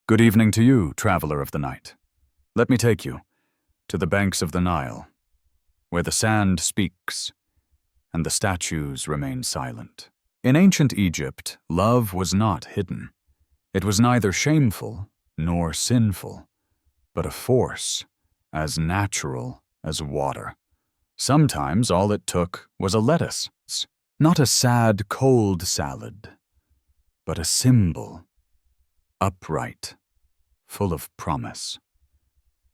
Good evening to you, traveler of the night. Let me take you to the banks of the Nile, where the sand speaks and the statues remain silent. In ancient Egypt, love was not hidden. It was neither shameful nor sinful, but a force as natural as water. Sometimes all it took was a lettuce, not a sad, cold salad, but a symbol, upright, full of promise.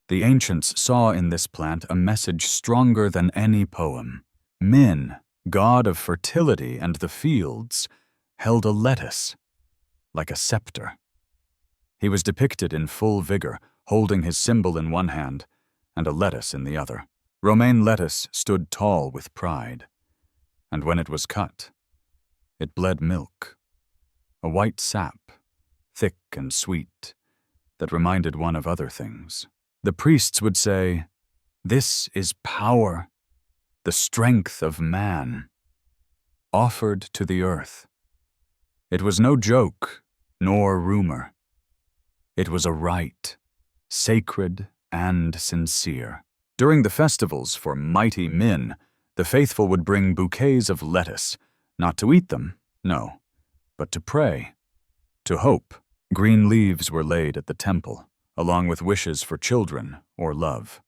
The ancients saw in this plant a message stronger than any poem. Min, god of fertility and the fields, held a lettuce, like a scepter. He was depicted in full vigor, holding his symbol in one hand and a lettuce in the other. Romaine lettuce stood tall with pride, and when it was cut, it bled milk, a white sap, thick and sweet, that reminded one of other things. The priests would say, "This is power, the strength of man, offered to the earth." It was no joke, nor rumor. It was a rite, sacred and sincere. During the festivals for mighty Min, the faithful would bring bouquets of lettuce, not to eat them, no, but to pray, to hope. Green leaves were laid at the temple, along with wishes for children or love.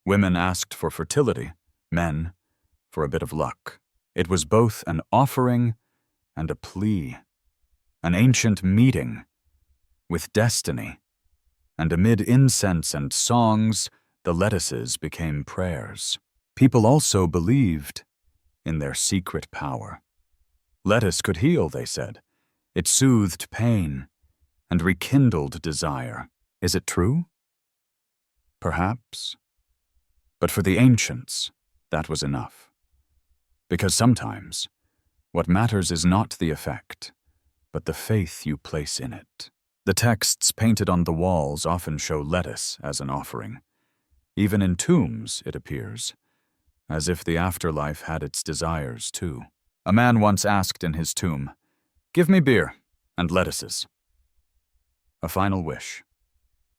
Women asked for fertility, men for a bit of luck. It was both an offering and a plea, an ancient meeting with destiny, and amid incense and songs, the lettuces became prayers. People also believed in their secret power. Lettuce could heal, they said. It soothed pain and rekindled desire. Is it true? Perhaps. But for the ancients, that was enough. Because sometimes, what matters is not the effect, but the faith you place in it. The texts painted on the walls often show lettuce as an offering. Even in tombs, it appears, as if the afterlife had its desires too. A man once asked in his tomb, "Give me beer and lettuces." A final wish,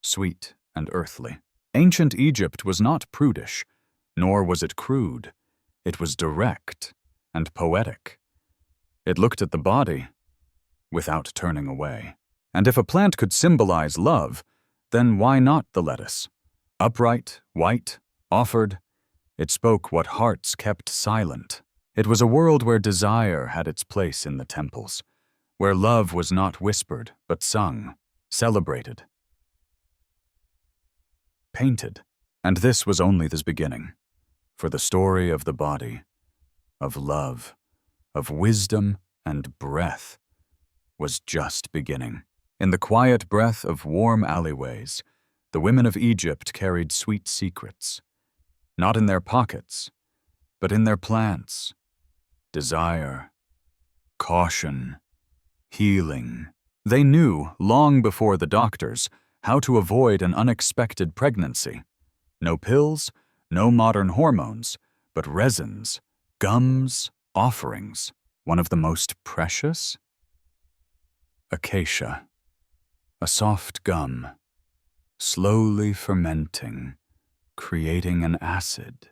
sweet and earthly. Ancient Egypt was not prudish, nor was it crude. It was direct and poetic. It looked at the body without turning away. And if a plant could symbolize love, then why not the lettuce? Upright, white, offered, it spoke what hearts kept silent. It was a world where desire had its place in the temples, where love was not whispered, but sung, celebrated, painted. And this was only the beginning, for the story of the body, of love, of wisdom and breath, was just beginning. In the quiet breath of warm alleyways, the women of Egypt carried sweet secrets, not in their pockets, but in their plants. Desire, caution, healing. They knew, long before the doctors, how to avoid an unexpected pregnancy. No pills, no modern hormones, but resins, gums, offerings. One of the most precious? Acacia, a soft gum, slowly fermenting, creating an acid,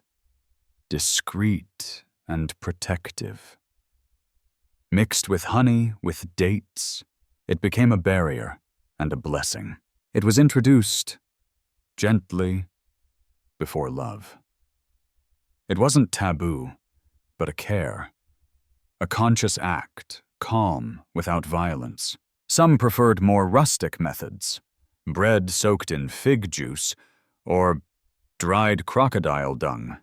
discreet and protective. Mixed with honey, with dates, it became a barrier and a blessing. It was introduced gently before love. It wasn't taboo, but a care, a conscious act, calm without violence. Some preferred more rustic methods, bread soaked in fig juice or dried crocodile dung.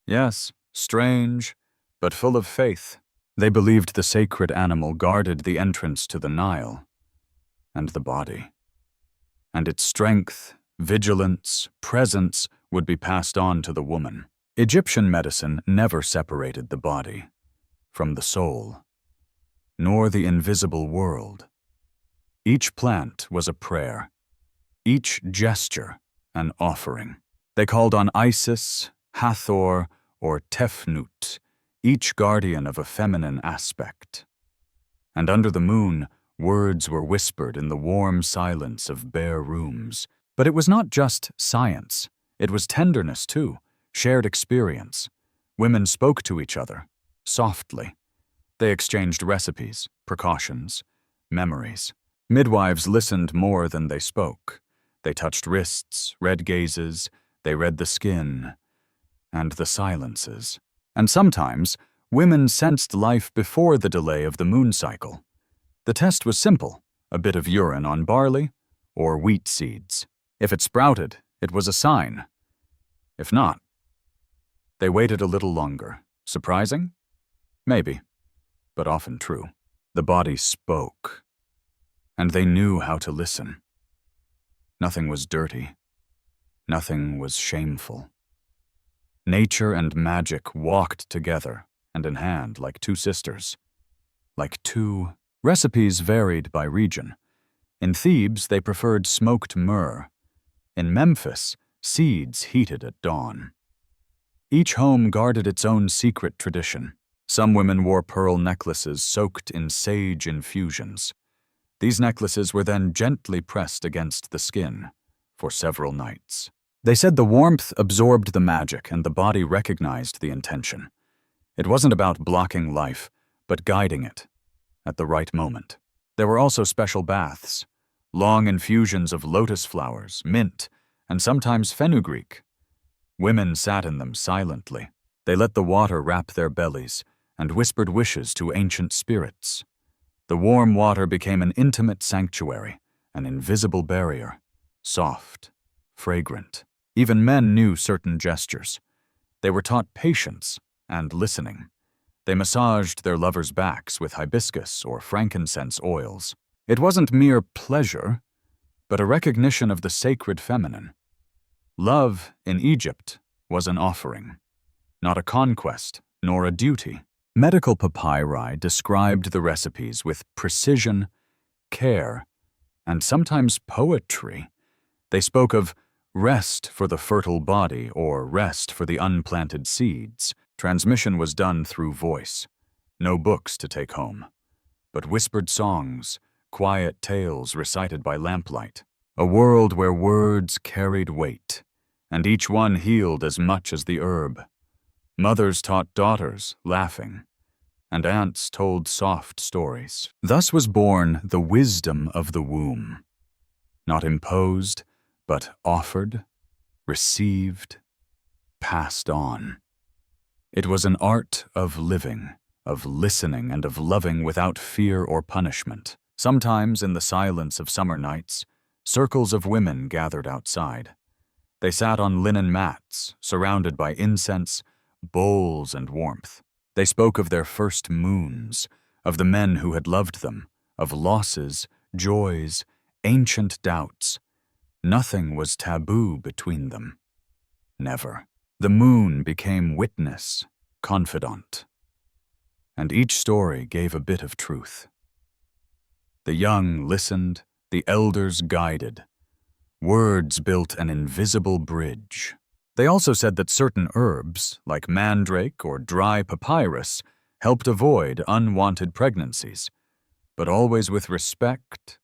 Yes, strange, but full of faith. They believed the sacred animal guarded the entrance to the Nile and the body, and its strength, vigilance, presence would be passed on to the woman. Egyptian medicine never separated the body from the soul, nor the invisible world. Each plant was a prayer, each gesture an offering. They called on Isis, Hathor, or Tefnut, each guardian of a feminine aspect. And under the moon, Words were whispered in the warm silence of bare rooms. But it was not just science. It was tenderness, too, shared experience. Women spoke to each other, softly. They exchanged recipes, precautions, memories. Midwives listened more than they spoke. They touched wrists, read gazes, they read the skin, and the silences. And sometimes, women sensed life before the delay of the moon cycle. The test was simple, a bit of urine on barley or wheat seeds. If it sprouted, it was a sign. If not, they waited a little longer. Surprising? Maybe, but often true. The body spoke, and they knew how to listen. Nothing was dirty. Nothing was shameful. Nature and magic walked together, hand in hand, like two sisters. Like two. Recipes varied by region. In Thebes, they preferred smoked myrrh. In Memphis, seeds heated at dawn. Each home guarded its own secret tradition. Some women wore pearl necklaces soaked in sage infusions. These necklaces were then gently pressed against the skin for several nights. They said the warmth absorbed the magic and the body recognized the intention. It wasn't about blocking life, but guiding it at the right moment. There were also special baths, long infusions of lotus flowers, mint, and sometimes fenugreek. Women sat in them silently. They let the water wrap their bellies and whispered wishes to ancient spirits. The warm water became an intimate sanctuary, an invisible barrier, soft, fragrant. Even men knew certain gestures. They were taught patience and listening. They massaged their lovers' backs with hibiscus or frankincense oils. It wasn't mere pleasure, but a recognition of the sacred feminine. Love in Egypt was an offering, not a conquest nor a duty. Medical papyri described the recipes with precision, care, and sometimes poetry. They spoke of rest for the fertile body or rest for the unplanted seeds. Transmission was done through voice. No books to take home, but whispered songs, quiet tales recited by lamplight. A world where words carried weight, and each one healed as much as the herb. Mothers taught daughters, laughing, and aunts told soft stories. Thus was born the wisdom of the womb, not imposed, but offered, received, passed on. It was an art of living, of listening, and of loving without fear or punishment. Sometimes, in the silence of summer nights, circles of women gathered outside. They sat on linen mats, surrounded by incense, bowls, and warmth. They spoke of their first moons, of the men who had loved them, of losses, joys, ancient doubts. Nothing was taboo between them. Never. The moon became witness, confidant, and each story gave a bit of truth. The young listened, the elders guided. Words built an invisible bridge. They also said that certain herbs, like mandrake or dry papyrus, helped avoid unwanted pregnancies, but always with respect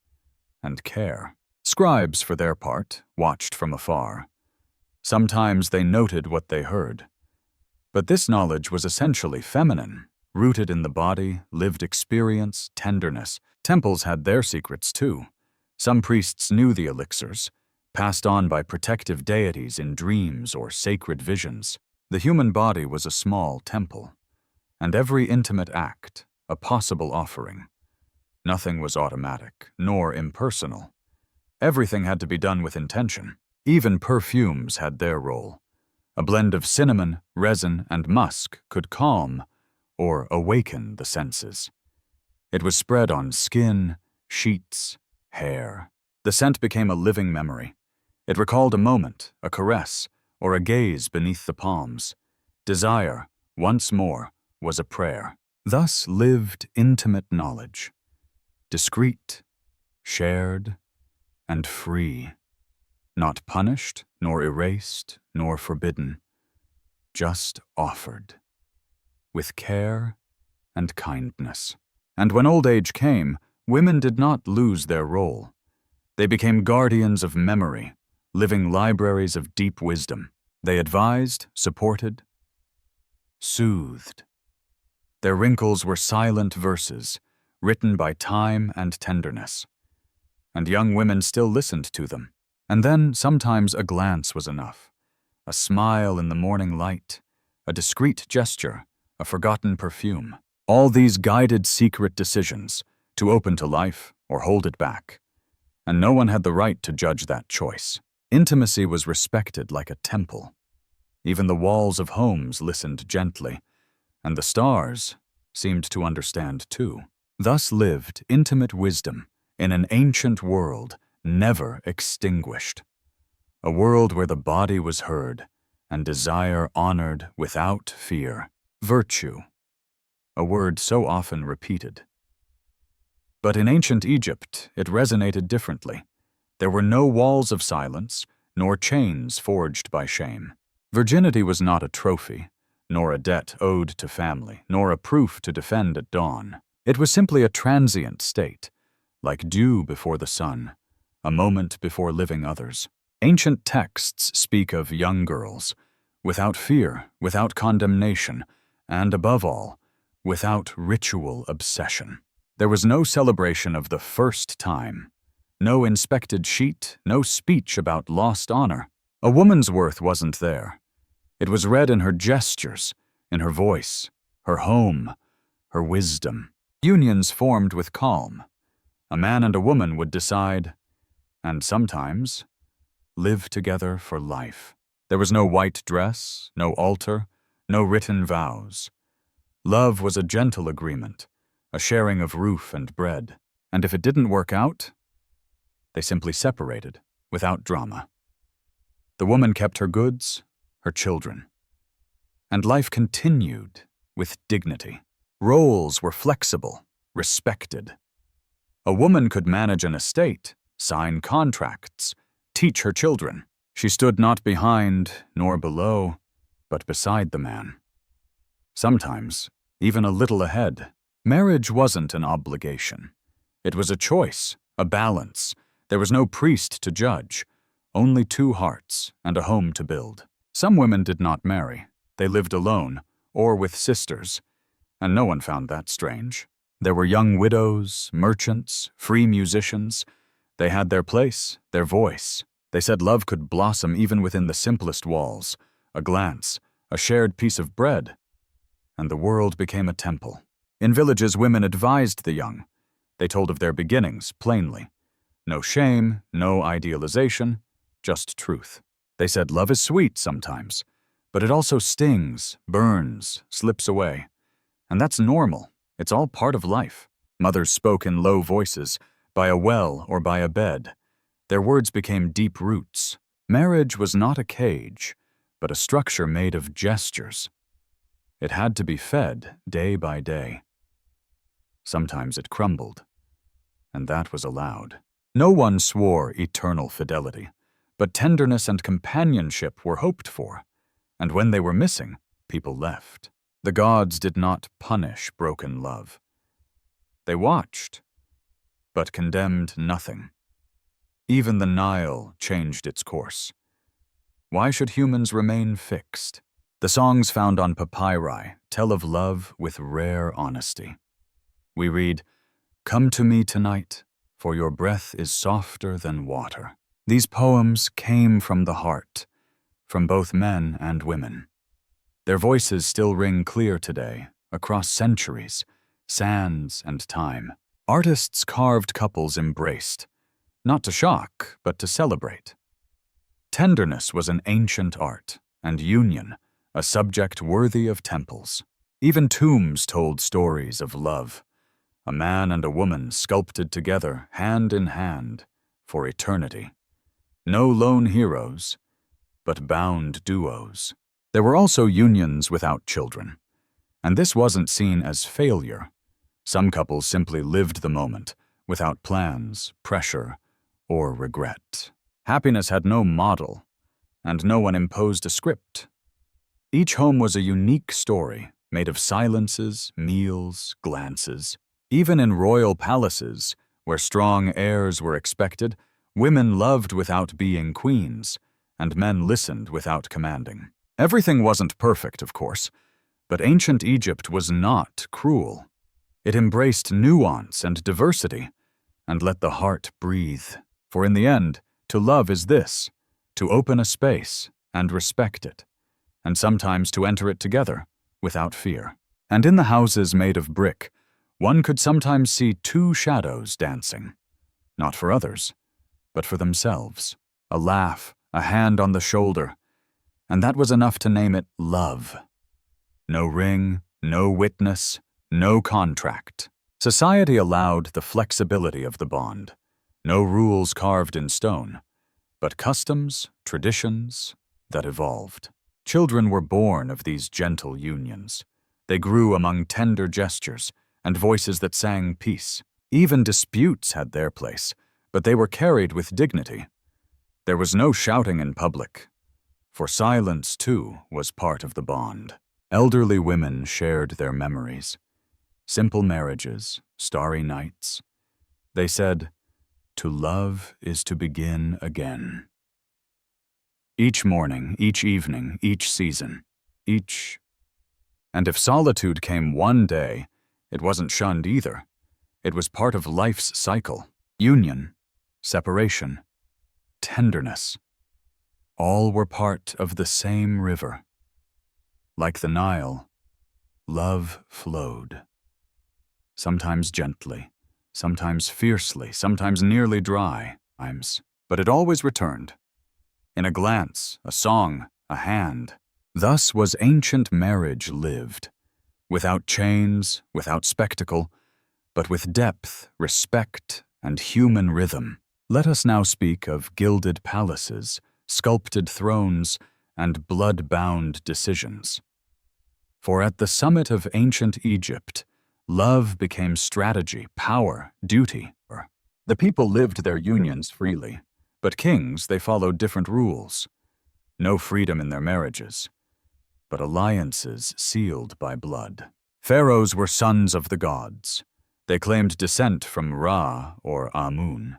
and care. Scribes, for their part, watched from afar. Sometimes they noted what they heard. But this knowledge was essentially feminine, rooted in the body, lived experience, tenderness. Temples had their secrets too. Some priests knew the elixirs, passed on by protective deities in dreams or sacred visions. The human body was a small temple, and every intimate act a possible offering. Nothing was automatic, nor impersonal. Everything had to be done with intention. Even perfumes had their role. A blend of cinnamon, resin, and musk could calm or awaken the senses. It was spread on skin, sheets, hair. The scent became a living memory. It recalled a moment, a caress, or a gaze beneath the palms. Desire, once more, was a prayer. Thus lived intimate knowledge, discreet, shared, and free. Not punished, nor erased, nor forbidden, just offered, with care and kindness. And when old age came, Women did not lose their role. They became guardians of memory, living libraries of deep wisdom. They advised, supported, soothed. Their wrinkles were silent verses, written by time and tenderness. And young women still listened to them. And then sometimes a glance was enough. A smile in the morning light, a discreet gesture, a forgotten perfume. All these guided secret decisions, to open to life or hold it back. And no one had the right to judge that choice. Intimacy was respected like a temple. Even the walls of homes listened gently, and the stars seemed to understand too. Thus lived intimate wisdom in an ancient world never extinguished. A world where the body was heard and desire honored without fear. Virtue, a word so often repeated. But in ancient Egypt, it resonated differently. There were no walls of silence, nor chains forged by shame. Virginity was not a trophy, nor a debt owed to family, nor a proof to defend at dawn. It was simply a transient state, like dew before the sun, a moment before living others. Ancient texts speak of young girls, without fear, without condemnation, and above all, without ritual obsession. There was no celebration of the first time, no inspected sheet, no speech about lost honor. A woman's worth wasn't there. It was read in her gestures, in her voice, her home, her wisdom. Unions formed with calm. A man and a woman would decide, and sometimes, live together for life. There was no white dress, no altar, no written vows. Love was a gentle agreement, a sharing of roof and bread. And if it didn't work out, they simply separated, without drama. The woman kept her goods, her children. And life continued with dignity. Roles were flexible, respected. A woman could manage an estate, sign contracts, teach her children. She stood not behind nor below, but beside the man. Sometimes, even a little ahead. Marriage wasn't an obligation. It was a choice, a balance. There was no priest to judge, only two hearts and a home to build. Some women did not marry. They lived alone, or with sisters, and no one found that strange. There were young widows, merchants, free musicians. They had their place, their voice. They said love could blossom even within the simplest walls, a glance, a shared piece of bread, and the world became a temple. In villages, women advised the young. They told of their beginnings plainly. No shame, no idealization, just truth. They said love is sweet sometimes, but it also stings, burns, slips away. And that's normal. It's all part of life. Mothers spoke in low voices, by a well or by a bed. Their words became deep roots. Marriage was not a cage, but a structure made of gestures. It had to be fed day by day. Sometimes it crumbled, and that was allowed. No one swore eternal fidelity, but tenderness and companionship were hoped for, and when they were missing, people left. The gods did not punish broken love. They watched, but condemned nothing. Even the Nile changed its course. Why should humans remain fixed? The songs found on papyri tell of love with rare honesty. We read, "Come to me tonight, for your breath is softer than water." These poems came from the heart, from both men and women. Their voices still ring clear today, across centuries, sands and time. Artists carved couples embraced, not to shock, but to celebrate. Tenderness was an ancient art, and union, a subject worthy of temples. Even tombs told stories of love. A man and a woman sculpted together, hand in hand, for eternity. No lone heroes, but bound duos. There were also unions without children, and this wasn't seen as failure. Some couples simply lived the moment, without plans, pressure, or regret. Happiness had no model, and no one imposed a script. Each home was a unique story, made of silences, meals, glances. Even in royal palaces, where strong heirs were expected, women loved without being queens, and men listened without commanding. Everything wasn't perfect, of course, but ancient Egypt was not cruel. It embraced nuance and diversity, and let the heart breathe. For in the end, to love is this, to open a space and respect it, and sometimes to enter it together without fear. And in the houses made of brick, one could sometimes see two shadows dancing, not for others, but for themselves. A laugh, a hand on the shoulder, and that was enough to name it love. No ring, no witness, no contract. Society allowed the flexibility of the bond. No rules carved in stone, but customs, traditions that evolved. Children were born of these gentle unions. They grew among tender gestures and voices that sang peace. Even disputes had their place, but they were carried with dignity. There was no shouting in public, for silence, too, was part of the bond. Elderly women shared their memories. Simple marriages, starry nights. They said, "To love is to begin again." Each morning, each evening, each season, And if solitude came one day, it wasn't shunned either. It was part of life's cycle. Union, separation, tenderness. All were part of the same river. Like the Nile, love flowed. Sometimes gently, sometimes fiercely, sometimes nearly dry, but it always returned. In a glance, a song, a hand. Thus was ancient marriage lived, without chains, without spectacle, but with depth, respect, and human rhythm. Let us now speak of gilded palaces, sculpted thrones, and blood-bound decisions. For at the summit of ancient Egypt, love became strategy, power, duty. The people lived their unions freely, but kings, they followed different rules. No freedom in their marriages, but alliances sealed by blood. Pharaohs were sons of the gods. They claimed descent from Ra or Amun,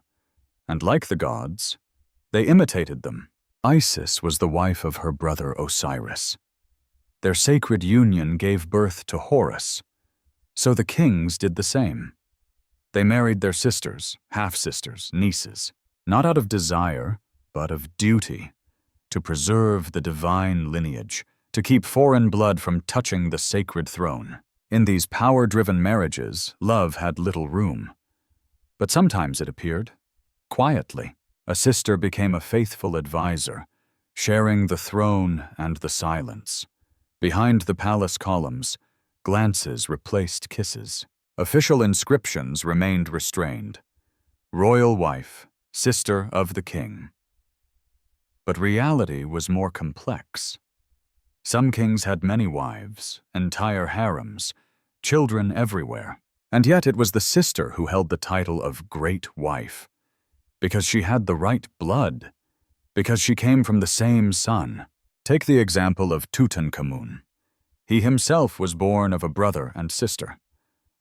and like the gods, they imitated them. Isis was the wife of her brother Osiris. Their sacred union gave birth to Horus, so the kings did the same. They married their sisters, half-sisters, nieces, not out of desire, but of duty, to preserve the divine lineage, to keep foreign blood from touching the sacred throne. In these power-driven marriages, love had little room. But sometimes it appeared, quietly. A sister became a faithful advisor, sharing the throne and the silence. Behind the palace columns, glances replaced kisses. Official inscriptions remained restrained. Royal wife, sister of the king. But reality was more complex. Some kings had many wives, entire harems, children everywhere. And yet it was the sister who held the title of Great Wife, because she had the right blood, because she came from the same sun. Take the example of Tutankhamun. He himself was born of a brother and sister,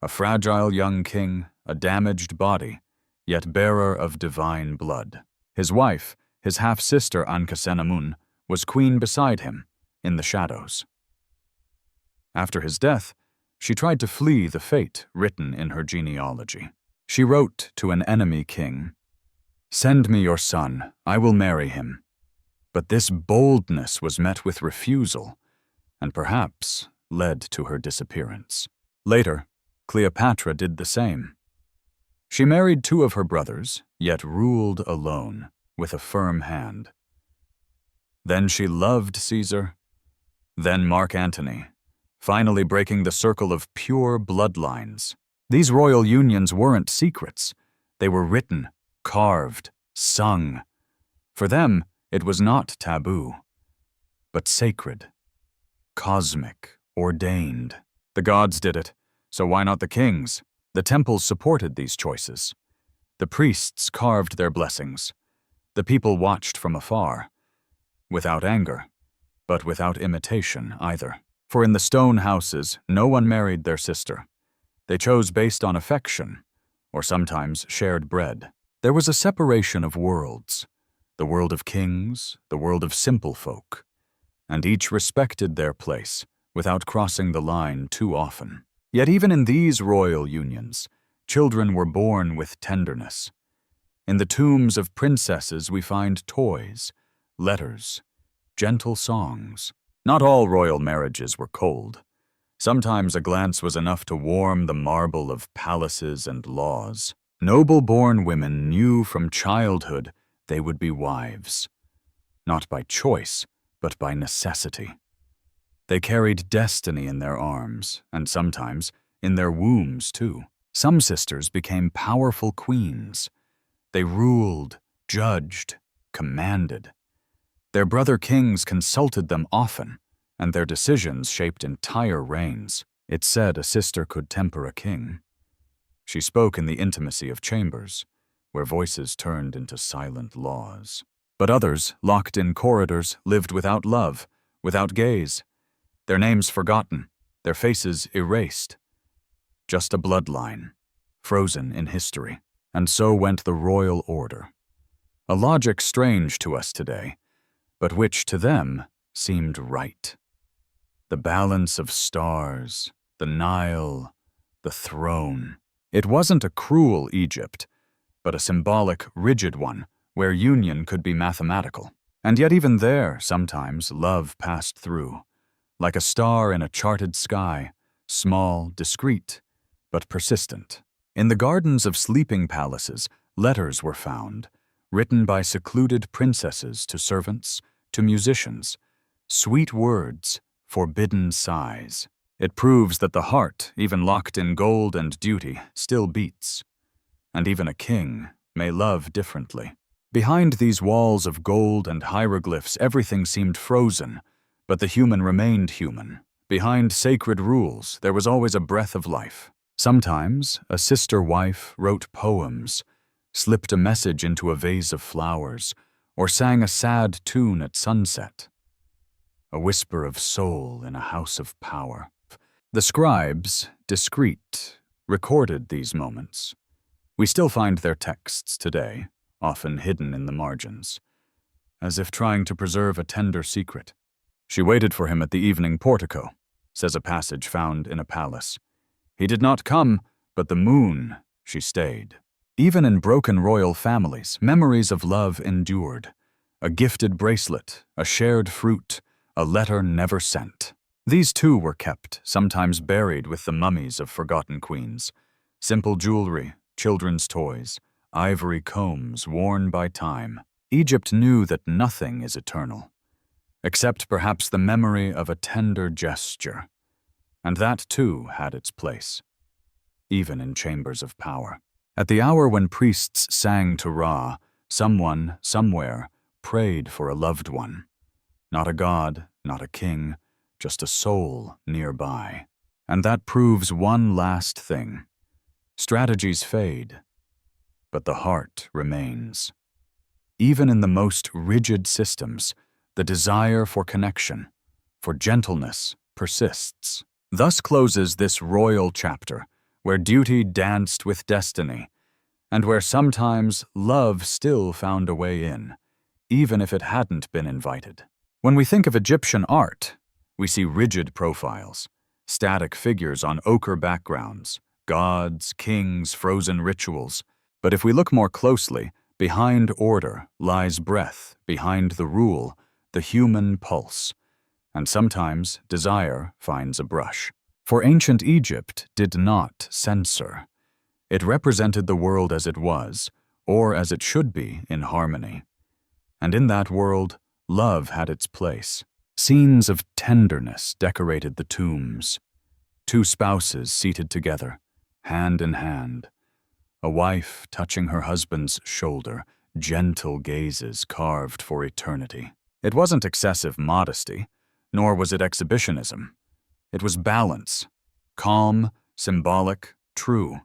a fragile young king, a damaged body, yet bearer of divine blood. His wife, his half-sister Ankhesenamun, was queen beside him, in the shadows. After his death, she tried to flee the fate written in her genealogy. She wrote to an enemy king, "Send me your son, I will marry him." But this boldness was met with refusal, and perhaps led to her disappearance. Later, Cleopatra did the same. She married two of her brothers, yet ruled alone, with a firm hand. Then she loved Caesar, then Mark Antony, finally breaking the circle of pure bloodlines. These royal unions weren't secrets. They were written, carved, sung. For them, it was not taboo, but sacred, cosmic, ordained. The gods did it, so why not the kings? The temples supported these choices. The priests carved their blessings. The people watched from afar, without anger, but without imitation either. For in the stone houses, no one married their sister. They chose based on affection, or sometimes shared bread. There was a separation of worlds, the world of kings, the world of simple folk, and each respected their place without crossing the line too often. Yet even in these royal unions, children were born with tenderness. In the tombs of princesses we find toys, letters, gentle songs. Not all royal marriages were cold. Sometimes a glance was enough to warm the marble of palaces and laws. Noble-born women knew from childhood they would be wives, not by choice, but by necessity. They carried destiny in their arms, and sometimes in their wombs too. Some sisters became powerful queens. They ruled, judged, commanded. Their brother kings consulted them often, and their decisions shaped entire reigns. It's said a sister could temper a king. She spoke in the intimacy of chambers, where voices turned into silent laws. But others, locked in corridors, lived without love, without gaze, their names forgotten, their faces erased. Just a bloodline, frozen in history. And so went the royal order. A logic strange to us today, but which to them seemed right. The balance of stars, the Nile, the throne. It wasn't a cruel Egypt, but a symbolic, rigid one, where union could be mathematical. And yet even there, sometimes, love passed through, like a star in a charted sky, small, discreet, but persistent. In the gardens of sleeping palaces, letters were found, written by secluded princesses to servants, to musicians, sweet words, forbidden sighs. It proves that the heart, even locked in gold and duty, still beats. And even a king may love differently. Behind these walls of gold and hieroglyphs, everything seemed frozen, but the human remained human. Behind sacred rules, there was always a breath of life. Sometimes, a sister wife wrote poems, slipped a message into a vase of flowers, or sang a sad tune at sunset. A whisper of soul in a house of power. The scribes, discreet, recorded these moments. We still find their texts today, often hidden in the margins, as if trying to preserve a tender secret. She waited for him at the evening portico, says a passage found in a palace. He did not come, but the moon, she stayed. Even in broken royal families, memories of love endured. A gifted bracelet, a shared fruit, a letter never sent. These too were kept, sometimes buried with the mummies of forgotten queens. Simple jewelry, children's toys, ivory combs worn by time. Egypt knew that nothing is eternal, except perhaps the memory of a tender gesture. And that too had its place, even in chambers of power. At the hour when priests sang to Ra, someone, somewhere, prayed for a loved one. Not a god, not a king, just a soul nearby. And that proves one last thing. Strategies fade, but the heart remains. Even in the most rigid systems, the desire for connection, for gentleness, persists. Thus closes this royal chapter, where duty danced with destiny, and where sometimes love still found a way in, even if it hadn't been invited. When we think of Egyptian art, we see rigid profiles, static figures on ochre backgrounds, gods, kings, frozen rituals. But if we look more closely, behind order lies breath, behind the rule, the human pulse. And sometimes desire finds a brush. For ancient Egypt did not censor. It represented the world as it was, or as it should be in harmony. And in that world, love had its place. Scenes of tenderness decorated the tombs. Two spouses seated together, hand in hand. A wife touching her husband's shoulder, gentle gazes carved for eternity. It wasn't excessive modesty, nor was it exhibitionism. It was balance, calm, symbolic, true.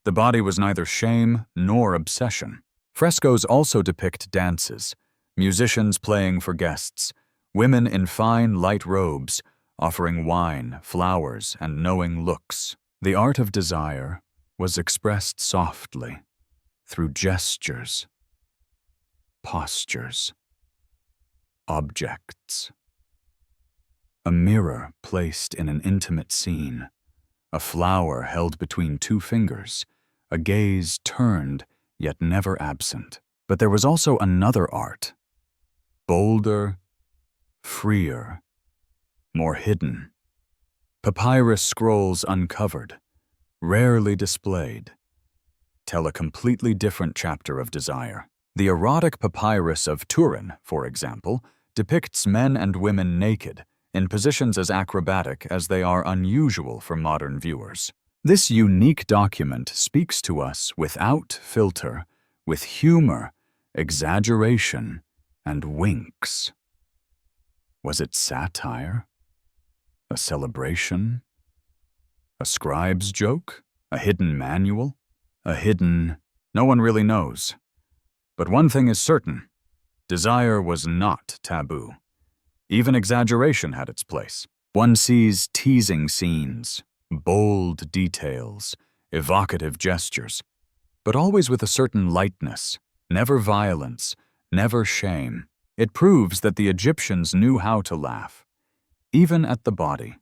The body was neither shame nor obsession. Frescoes also depict dances, musicians playing for guests, women in fine, light robes, offering wine, flowers, and knowing looks. The art of desire was expressed softly through gestures, postures, objects. A mirror placed in an intimate scene, a flower held between two fingers, a gaze turned yet never absent. But there was also another art, bolder, freer, more hidden. Papyrus scrolls uncovered, rarely displayed, tell a completely different chapter of desire. The erotic papyrus of Turin, for example, depicts men and women naked, in positions as acrobatic as they are unusual for modern viewers. This unique document speaks to us without filter, with humor, exaggeration, and winks. Was it satire? A celebration? A scribe's joke? A hidden manual? No one really knows. But one thing is certain: desire was not taboo. Even exaggeration had its place. One sees teasing scenes, bold details, evocative gestures, but always with a certain lightness, never violence, never shame. It proves that the Egyptians knew how to laugh, even at the body,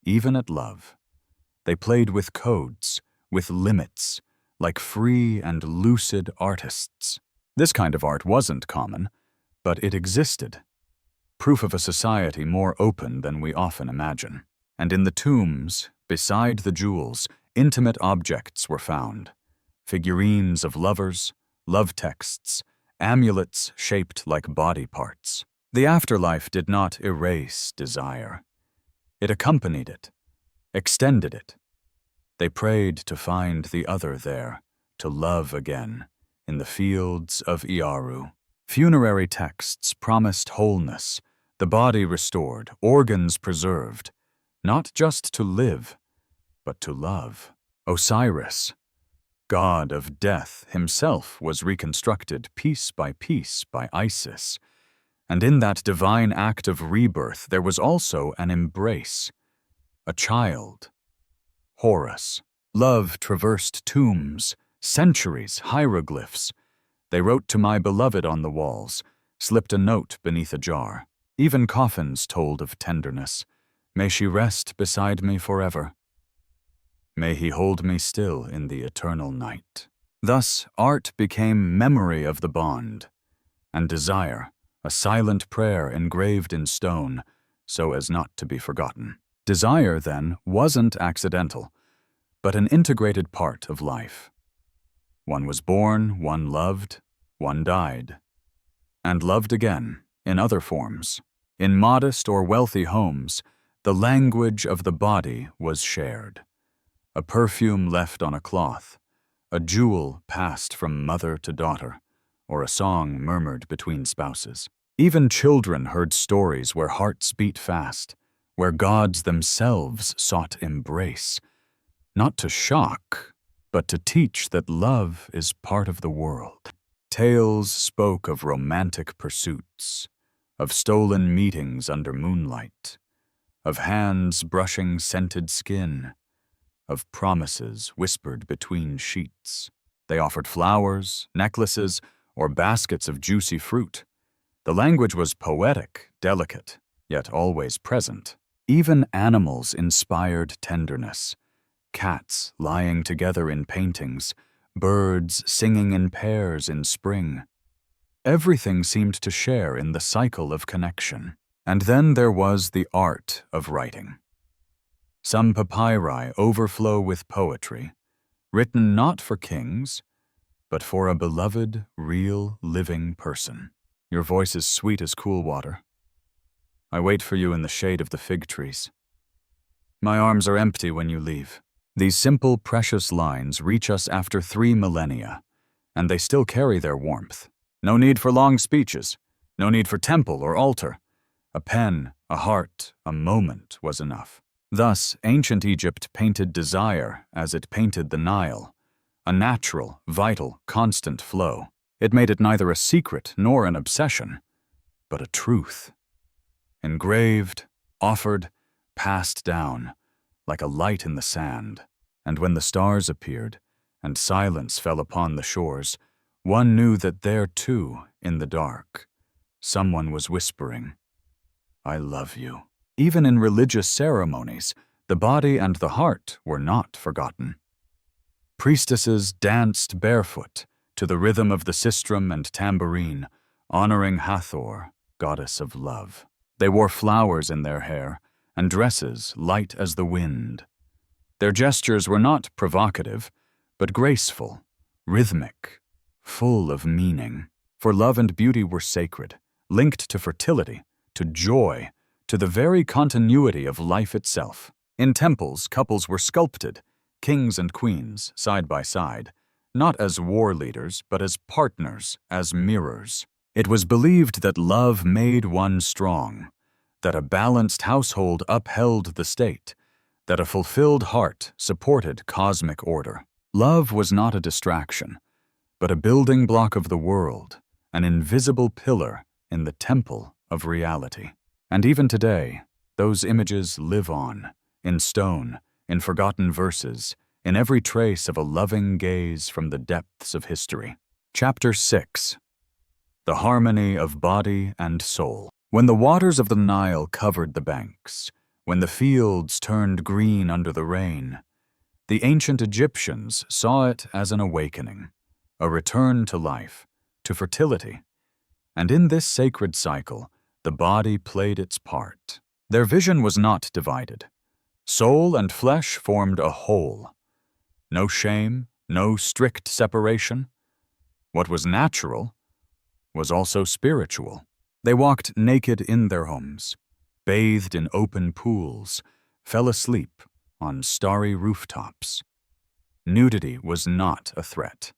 even at love. They played with codes, with limits, like free and lucid artists. This kind of art wasn't common, but it existed. Proof of a society more open than we often imagine. And in the tombs, beside the jewels, intimate objects were found. Figurines of lovers, love texts, amulets shaped like body parts. The afterlife did not erase desire. It accompanied it, extended it. They prayed to find the other there, to love again, in the fields of Iaru. Funerary texts promised wholeness, the body restored, organs preserved, not just to live, but to love. Osiris, god of death, himself was reconstructed piece by Isis, and in that divine act of rebirth there was also an embrace, a child. Horus. Love traversed tombs, centuries, hieroglyphs. They wrote to my beloved on the walls, slipped a note beneath a jar. Even coffins told of tenderness. May she rest beside me forever. May he hold me still in the eternal night. Thus, art became memory of the bond, and desire, a silent prayer engraved in stone, so as not to be forgotten. Desire, then, wasn't accidental, but an integrated part of life. One was born, one loved, one died, and loved again, in other forms. In modest or wealthy homes, the language of the body was shared. A perfume left on a cloth, a jewel passed from mother to daughter, or a song murmured between spouses. Even children heard stories where hearts beat fast, where gods themselves sought embrace, not to shock, but to teach that love is part of the world. Tales spoke of romantic pursuits, of stolen meetings under moonlight, of hands brushing scented skin, of promises whispered between sheets. They offered flowers, necklaces, or baskets of juicy fruit. The language was poetic, delicate, yet always present. Even animals inspired tenderness. Cats lying together in paintings, birds singing in pairs in spring. Everything seemed to share in the cycle of connection. And then there was the art of writing. Some papyri overflow with poetry, written not for kings, but for a beloved, real, living person. Your voice is sweet as cool water. I wait for you in the shade of the fig trees. My arms are empty when you leave. These simple, precious lines reach us after 3 millennia, and they still carry their warmth. No need for long speeches, no need for temple or altar. A pen, a heart, a moment was enough. Thus, ancient Egypt painted desire as it painted the Nile, a natural, vital, constant flow. It made it neither a secret nor an obsession, but a truth. Engraved, offered, passed down, like a light in the sand. And when the stars appeared, and silence fell upon the shores, one knew that there too, in the dark, someone was whispering, "I love you." Even in religious ceremonies, the body and the heart were not forgotten. Priestesses danced barefoot to the rhythm of the sistrum and tambourine, honoring Hathor, goddess of love. They wore flowers in their hair and dresses light as the wind. Their gestures were not provocative, but graceful, rhythmic, full of meaning. For love and beauty were sacred, linked to fertility, to joy, to the very continuity of life itself. In temples, couples were sculpted, kings and queens, side by side, not as war leaders, but as partners, as mirrors. It was believed that love made one strong, that a balanced household upheld the state, that a fulfilled heart supported cosmic order. Love was not a distraction, but a building block of the world, an invisible pillar in the temple of reality. And even today, those images live on, in stone, in forgotten verses, in every trace of a loving gaze from the depths of history. Chapter 6. The Harmony of Body and Soul. When the waters of the Nile covered the banks, when the fields turned green under the rain, the ancient Egyptians saw it as an awakening, a return to life, to fertility. And in this sacred cycle, the body played its part. Their vision was not divided. Soul and flesh formed a whole. No shame, no strict separation. What was natural was also spiritual. They walked naked in their homes, bathed in open pools, fell asleep on starry rooftops. Nudity was not a threat.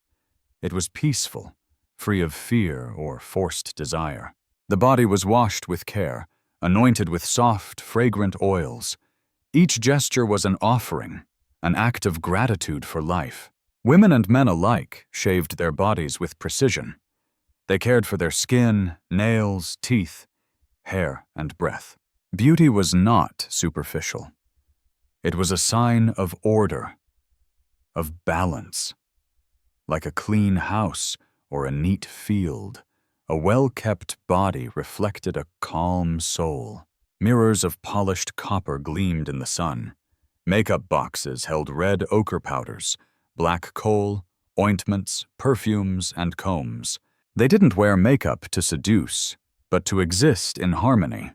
It was peaceful, free of fear or forced desire. The body was washed with care, anointed with soft, fragrant oils. Each gesture was an offering, an act of gratitude for life. Women and men alike shaved their bodies with precision. They cared for their skin, nails, teeth, hair, and breath. Beauty was not superficial. It was a sign of order, of balance. Like a clean house or a neat field, a well-kept body reflected a calm soul. Mirrors of polished copper gleamed in the sun. Makeup boxes held red ochre powders, black coal, ointments, perfumes, and combs. They didn't wear makeup to seduce, but to exist in harmony.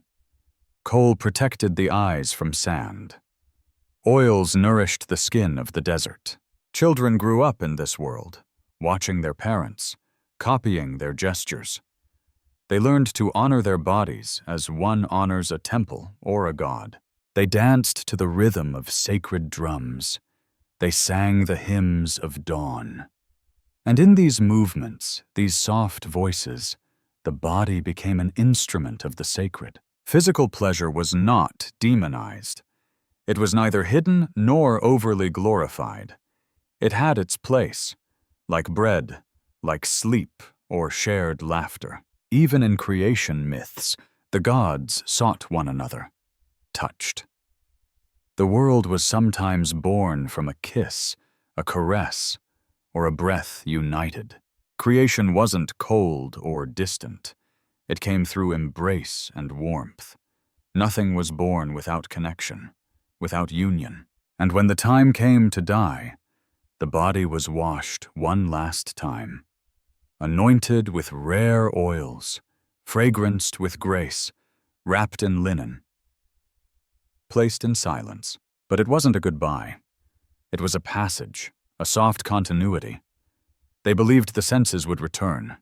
Coal protected the eyes from sand. Oils nourished the skin of the desert. Children grew up in this world, watching their parents, copying their gestures. They learned to honor their bodies as one honors a temple or a god. They danced to the rhythm of sacred drums. They sang the hymns of dawn. And in these movements, these soft voices, the body became an instrument of the sacred. Physical pleasure was not demonized. It was neither hidden nor overly glorified. It had its place, like bread, like sleep or shared laughter. Even in creation myths, the gods sought one another, touched. The world was sometimes born from a kiss, a caress, or a breath united. Creation wasn't cold or distant. It came through embrace and warmth. Nothing was born without connection, without union. And when the time came to die, the body was washed one last time, anointed with rare oils, fragranced with grace, wrapped in linen, placed in silence. But it wasn't a goodbye. It was a passage, a soft continuity. They believed the senses would return.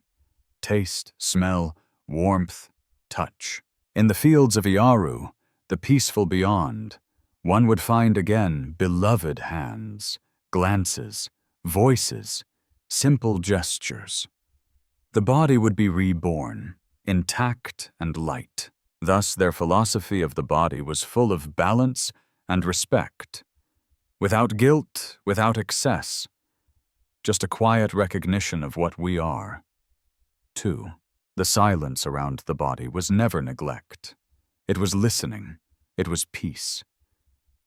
Taste, smell, warmth, touch. In the fields of Iaru, the peaceful beyond, one would find again beloved hands, glances, voices, simple gestures. The body would be reborn, intact and light. Thus their philosophy of the body was full of balance and respect, without guilt, without excess, just a quiet recognition of what we are. 2. The silence around the body was never neglect. It was listening. It was peace.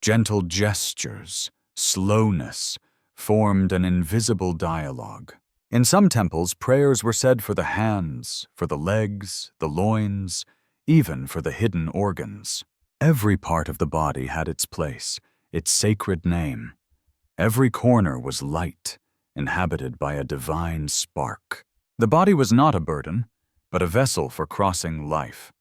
Gentle gestures, slowness formed an invisible dialogue. In some temples, prayers were said for the hands, for the legs, the loins, even for the hidden organs. Every part of the body had its place, its sacred name. Every corner was light, inhabited by a divine spark. The body was not a burden, but a vessel for crossing life,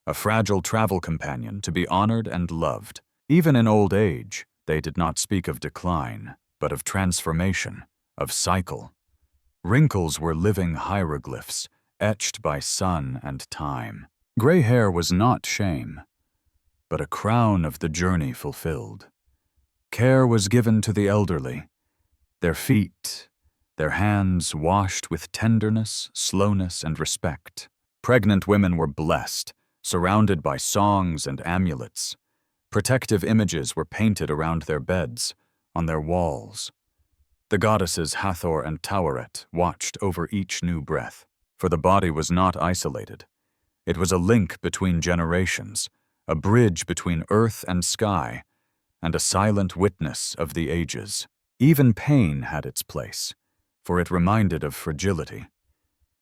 a fragile travel companion to be honored and loved. Even in old age, they did not speak of decline, but of transformation, of cycle. Wrinkles were living hieroglyphs, etched by sun and time. Gray hair was not shame, but a crown of the journey fulfilled. Care was given to the elderly, their feet, their hands washed with tenderness, slowness, and respect. Pregnant women were blessed, surrounded by songs and amulets. Protective images were painted around their beds, on their walls. The goddesses Hathor and Taweret watched over each new breath, for the body was not isolated. It was a link between generations, a bridge between earth and sky, and a silent witness of the ages. Even pain had its place, for it reminded of fragility.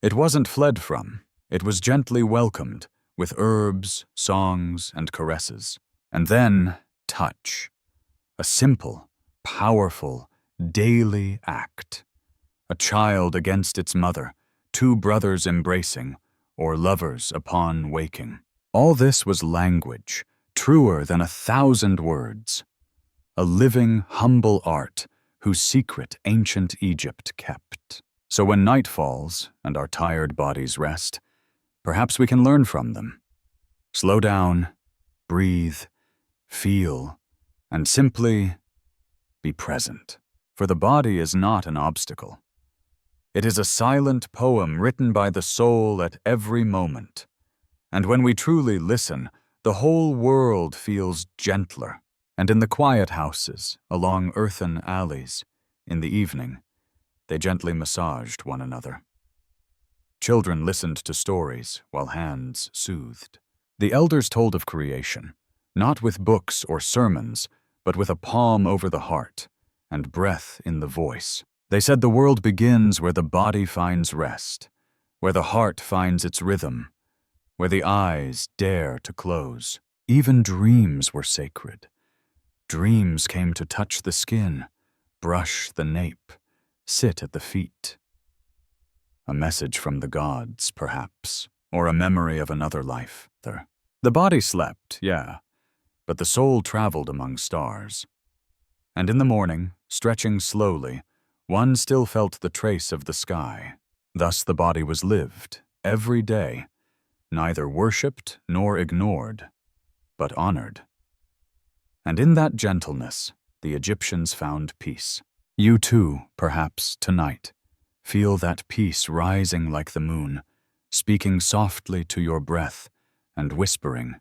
It wasn't fled from, it was gently welcomed, with herbs, songs, and caresses. And then, touch. A simple, powerful, daily act. A child against its mother, two brothers embracing, or lovers upon waking. All this was language, truer than 1,000 words. A living, humble art, whose secret ancient Egypt kept. So when night falls and our tired bodies rest, perhaps we can learn from them. Slow down, breathe, feel, and simply be present. For the body is not an obstacle. It is a silent poem written by the soul at every moment. And when we truly listen, the whole world feels gentler. And in the quiet houses, along earthen alleys, in the evening, they gently massaged one another. Children listened to stories while hands soothed. The elders told of creation, not with books or sermons, but with a palm over the heart and breath in the voice. They said the world begins where the body finds rest, where the heart finds its rhythm, where the eyes dare to close. Even dreams were sacred. Dreams came to touch the skin, brush the nape, sit at the feet. A message from the gods, perhaps, or a memory of another life. The body slept, yeah, but the soul traveled among stars. And in the morning, stretching slowly, one still felt the trace of the sky. Thus the body was lived, every day, neither worshipped nor ignored, but honored. And in that gentleness, the Egyptians found peace. You too, perhaps, tonight, feel that peace rising like the moon, speaking softly to your breath and whispering,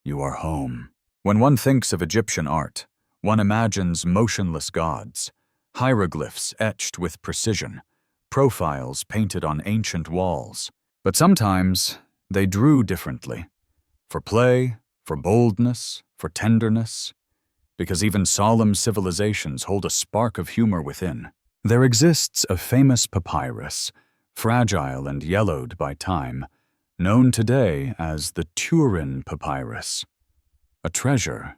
"You are home." When one thinks of Egyptian art, one imagines motionless gods, hieroglyphs etched with precision, profiles painted on ancient walls. But sometimes they drew differently, for play, for boldness, for tenderness, because even solemn civilizations hold a spark of humor within. There exists a famous papyrus, fragile and yellowed by time, known today as the Turin Papyrus, a treasure,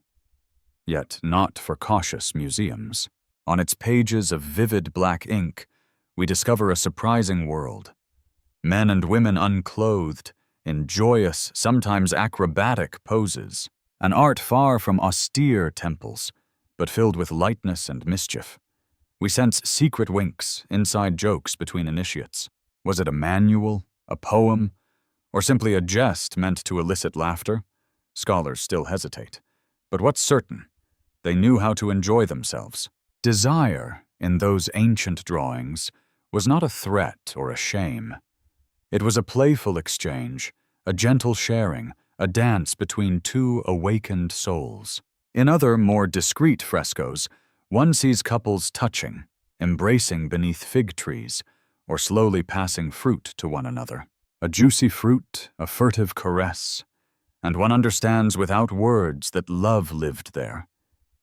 yet not for cautious museums. On its pages of vivid black ink, we discover a surprising world. Men and women unclothed, in joyous, sometimes acrobatic poses. An art far from austere temples, but filled with lightness and mischief. We sense secret winks, inside jokes between initiates. Was it a manual, a poem, or simply a jest meant to elicit laughter? Scholars still hesitate. But what's certain? They knew how to enjoy themselves. Desire, in those ancient drawings, was not a threat or a shame. It was a playful exchange, a gentle sharing, a dance between two awakened souls. In other, more discreet frescoes, one sees couples touching, embracing beneath fig trees, or slowly passing fruit to one another. A juicy fruit, a furtive caress, and one understands without words that love lived there,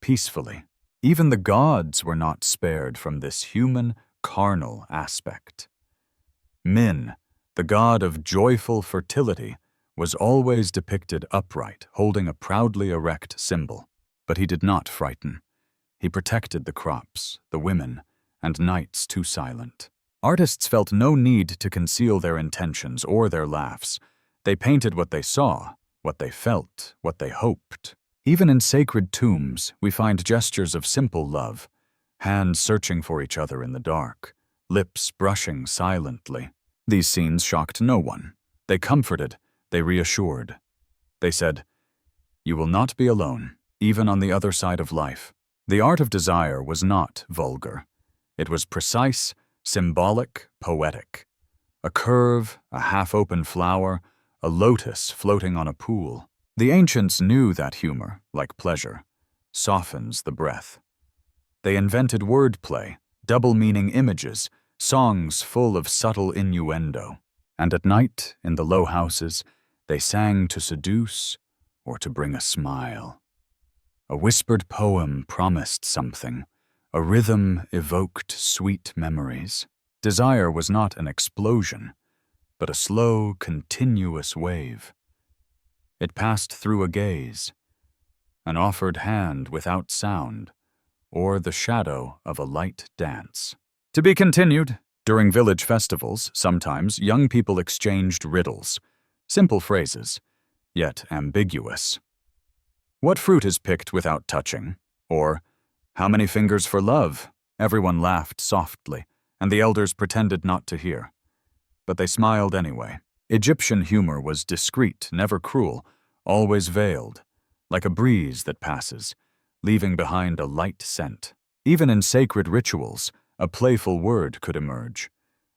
peacefully. Even the gods were not spared from this human, carnal aspect. Min, the god of joyful fertility, was always depicted upright, holding a proudly erect symbol. But he did not frighten. He protected the crops, the women, and nights too silent. Artists felt no need to conceal their intentions or their laughs. They painted what they saw, what they felt, what they hoped. Even in sacred tombs, we find gestures of simple love, hands searching for each other in the dark, lips brushing silently. These scenes shocked no one. They comforted, they reassured. They said, "You will not be alone, even on the other side of life." The art of desire was not vulgar. It was precise, symbolic, poetic. A curve, a half-open flower, a lotus floating on a pool. The ancients knew that humor, like pleasure, softens the breath. They invented wordplay, double-meaning images, songs full of subtle innuendo. And at night, in the low houses, they sang to seduce or to bring a smile. A whispered poem promised something. A rhythm evoked sweet memories. Desire was not an explosion, but a slow, continuous wave. It passed through a gaze, an offered hand without sound, or the shadow of a light dance. To be continued. During village festivals, sometimes young people exchanged riddles, simple phrases, yet ambiguous. "What fruit is picked without touching?" Or, "How many fingers for love?" Everyone laughed softly, and the elders pretended not to hear. But they smiled anyway. Egyptian humor was discreet, never cruel, always veiled, like a breeze that passes, leaving behind a light scent. Even in sacred rituals, a playful word could emerge.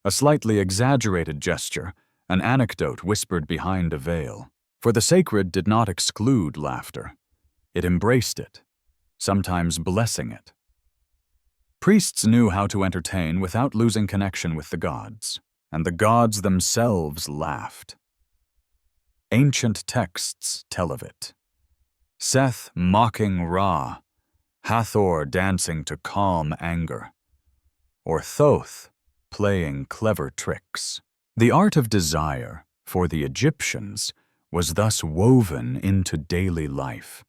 A slightly exaggerated gesture, an anecdote whispered behind a veil. For the sacred did not exclude laughter. It embraced it, sometimes blessing it. Priests knew how to entertain without losing connection with the gods, and the gods themselves laughed. Ancient texts tell of it. Seth mocking Ra, Hathor dancing to calm anger, or Thoth playing clever tricks. The art of desire, for the Egyptians, was thus woven into daily life.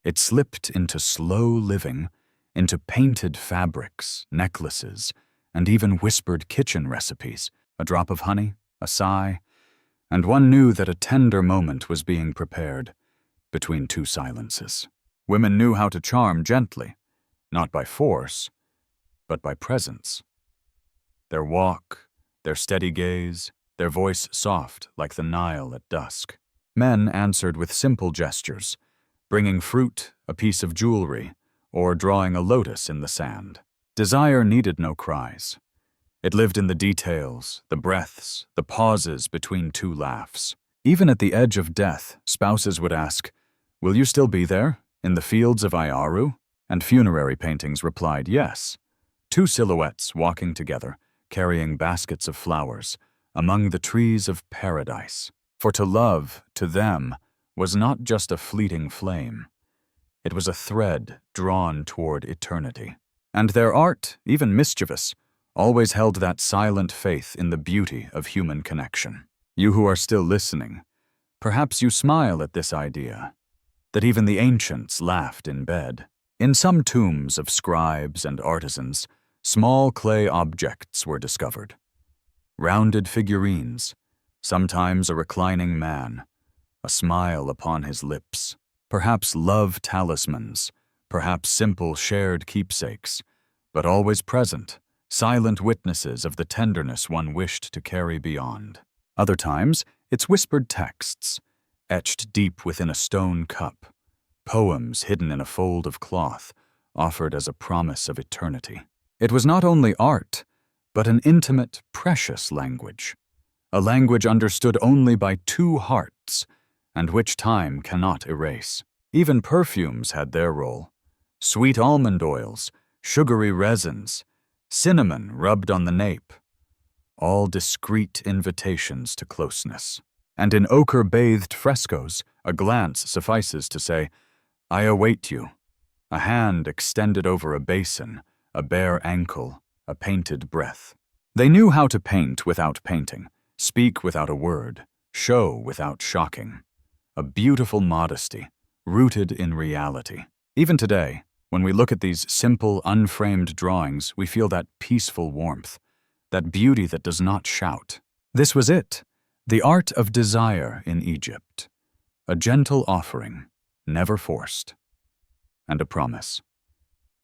It slipped into slow living, into painted fabrics, necklaces, and even whispered kitchen recipes. A drop of honey, a sigh, and one knew that a tender moment was being prepared between two silences. Women knew how to charm gently, not by force, but by presence. Their walk, their steady gaze, their voice soft like the Nile at dusk. Men answered with simple gestures, bringing fruit, a piece of jewelry, or drawing a lotus in the sand. Desire needed no cries. It lived in the details, the breaths, the pauses between two laughs. Even at the edge of death, spouses would ask, "Will you still be there, in the fields of Iaru?" And funerary paintings replied, yes. Two silhouettes walking together, carrying baskets of flowers, among the trees of paradise. For to love, to them, was not just a fleeting flame. It was a thread drawn toward eternity. And their art, even mischievous, always held that silent faith in the beauty of human connection. You who are still listening, perhaps you smile at this idea, that even the ancients laughed in bed. In some tombs of scribes and artisans, small clay objects were discovered. Rounded figurines, sometimes a reclining man, a smile upon his lips, perhaps love talismans, perhaps simple shared keepsakes, but always present, silent witnesses of the tenderness one wished to carry beyond. Other times, it's whispered texts, etched deep within a stone cup, poems hidden in a fold of cloth, offered as a promise of eternity. It was not only art, but an intimate, precious language, a language understood only by two hearts, and which time cannot erase. Even perfumes had their role. Sweet almond oils, sugary resins, cinnamon rubbed on the nape, all discreet invitations to closeness. And in ochre-bathed frescoes, a glance suffices to say, "I await you. a hand extended over a basin, a bare ankle, a painted breath. They knew how to paint without painting, speak without a word, show without shocking. A beautiful modesty, rooted in reality. Even today, when we look at these simple, unframed drawings, we feel that peaceful warmth, that beauty that does not shout. This was it, the art of desire in Egypt. A gentle offering, never forced, and a promise.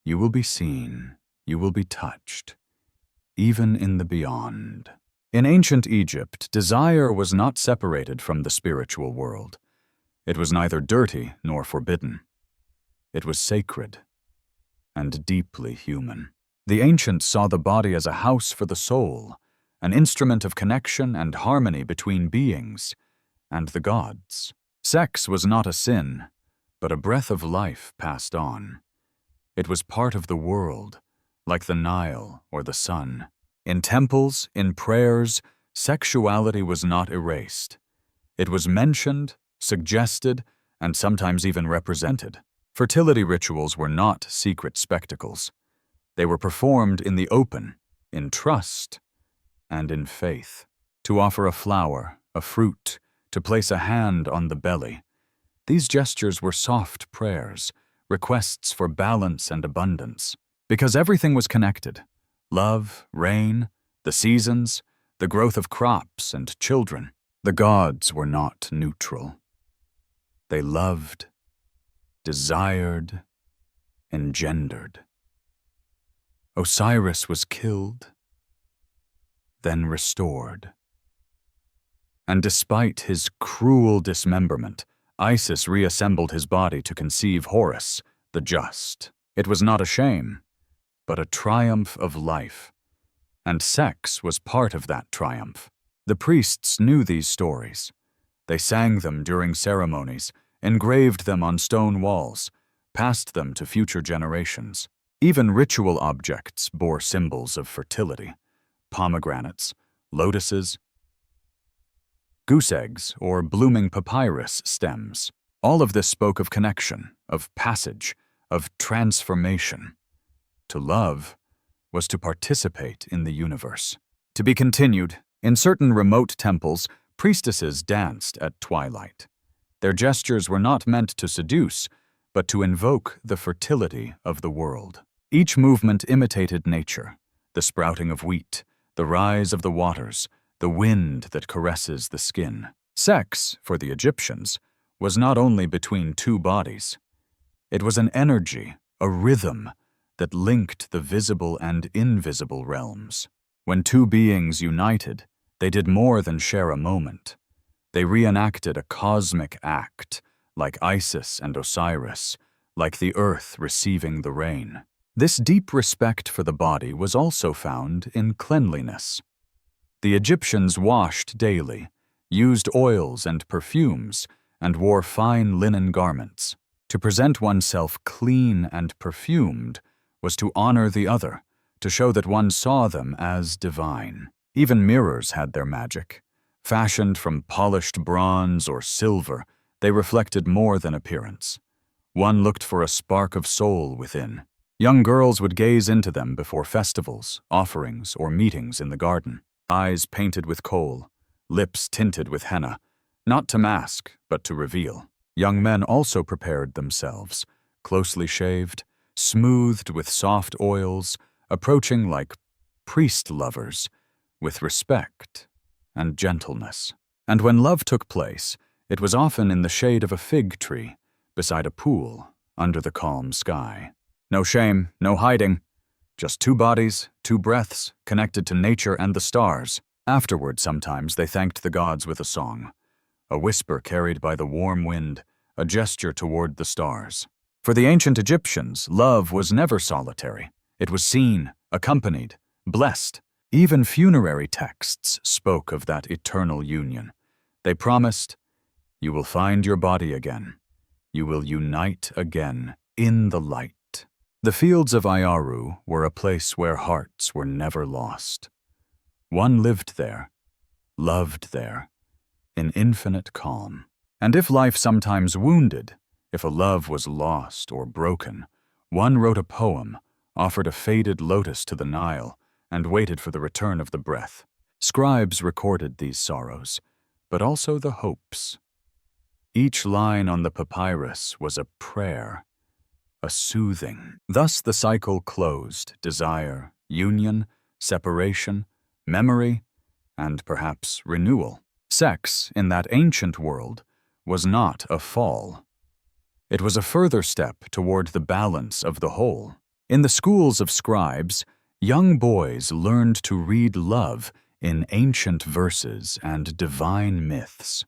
You will be seen, you will be touched, even in the beyond. In ancient Egypt, desire was not separated from the spiritual world. It was neither dirty nor forbidden. It was sacred and deeply human. The ancients saw the body as a house for the soul, an instrument of connection and harmony between beings and the gods. Sex was not a sin, but a breath of life passed on. It was part of the world, like the Nile or the sun. In temples, in prayers, sexuality was not erased. It was mentioned, suggested, and sometimes even represented. Fertility rituals were not secret spectacles. They were performed in the open, in trust, and in faith. To offer a flower, a fruit, to place a hand on the belly. These gestures were soft prayers, requests for balance and abundance, because everything was connected. Love, rain, the seasons, the growth of crops and children. The gods were not neutral. They loved, desired, engendered. Osiris was killed, then restored. And despite his cruel dismemberment, Isis reassembled his body to conceive Horus, the just. It was not a shame, but a triumph of life. And sex was part of that triumph. The priests knew these stories. They sang them during ceremonies, engraved them on stone walls, passed them to future generations. Even ritual objects bore symbols of fertility: pomegranates, lotuses, goose eggs, or blooming papyrus stems. All of this spoke of connection, of passage, of transformation. To love was to participate in the universe. To be continued, in certain remote temples, priestesses danced at twilight. Their gestures were not meant to seduce, but to invoke the fertility of the world. Each movement imitated nature, the sprouting of wheat, the rise of the waters, the wind that caresses the skin. Sex, for the Egyptians, was not only between two bodies. It was an energy, a rhythm, that linked the visible and invisible realms. When two beings united, they did more than share a moment. They reenacted a cosmic act, like Isis and Osiris, like the earth receiving the rain. This deep respect for the body was also found in cleanliness. The Egyptians washed daily, used oils and perfumes, and wore fine linen garments. To present oneself clean and perfumed was to honor the other, to show that one saw them as divine. Even mirrors had their magic. Fashioned from polished bronze or silver, they reflected more than appearance. One looked for a spark of soul within. Young girls would gaze into them before festivals, offerings, or meetings in the garden. Eyes painted with kohl, lips tinted with henna, not to mask, but to reveal. Young men also prepared themselves, closely shaved, smoothed with soft oils, approaching like priest lovers, with respect and gentleness. And when love took place, it was often in the shade of a fig tree, beside a pool, under the calm sky. No shame, no hiding. Just two bodies, two breaths, connected to nature and the stars. Afterward, sometimes, they thanked the gods with a song, a whisper carried by the warm wind, a gesture toward the stars. For the ancient Egyptians, love was never solitary. It was seen, accompanied, blessed. Even funerary texts spoke of that eternal union. They promised, "You will find your body again. You will unite again in the light." The fields of Ayaru were a place where hearts were never lost. One lived there, loved there, in infinite calm. And if life sometimes wounded, if a love was lost or broken, One wrote a poem, offered a faded lotus to the Nile, and waited for the return of the breath. Scribes recorded these sorrows, but also the hopes. Each line on the papyrus was a prayer, a soothing. Thus the cycle closed: desire, union, separation, memory, and perhaps renewal. Sex, in that ancient world, was not a fall. It was a further step toward the balance of the whole. In the schools of scribes, young boys learned to read love in ancient verses and divine myths.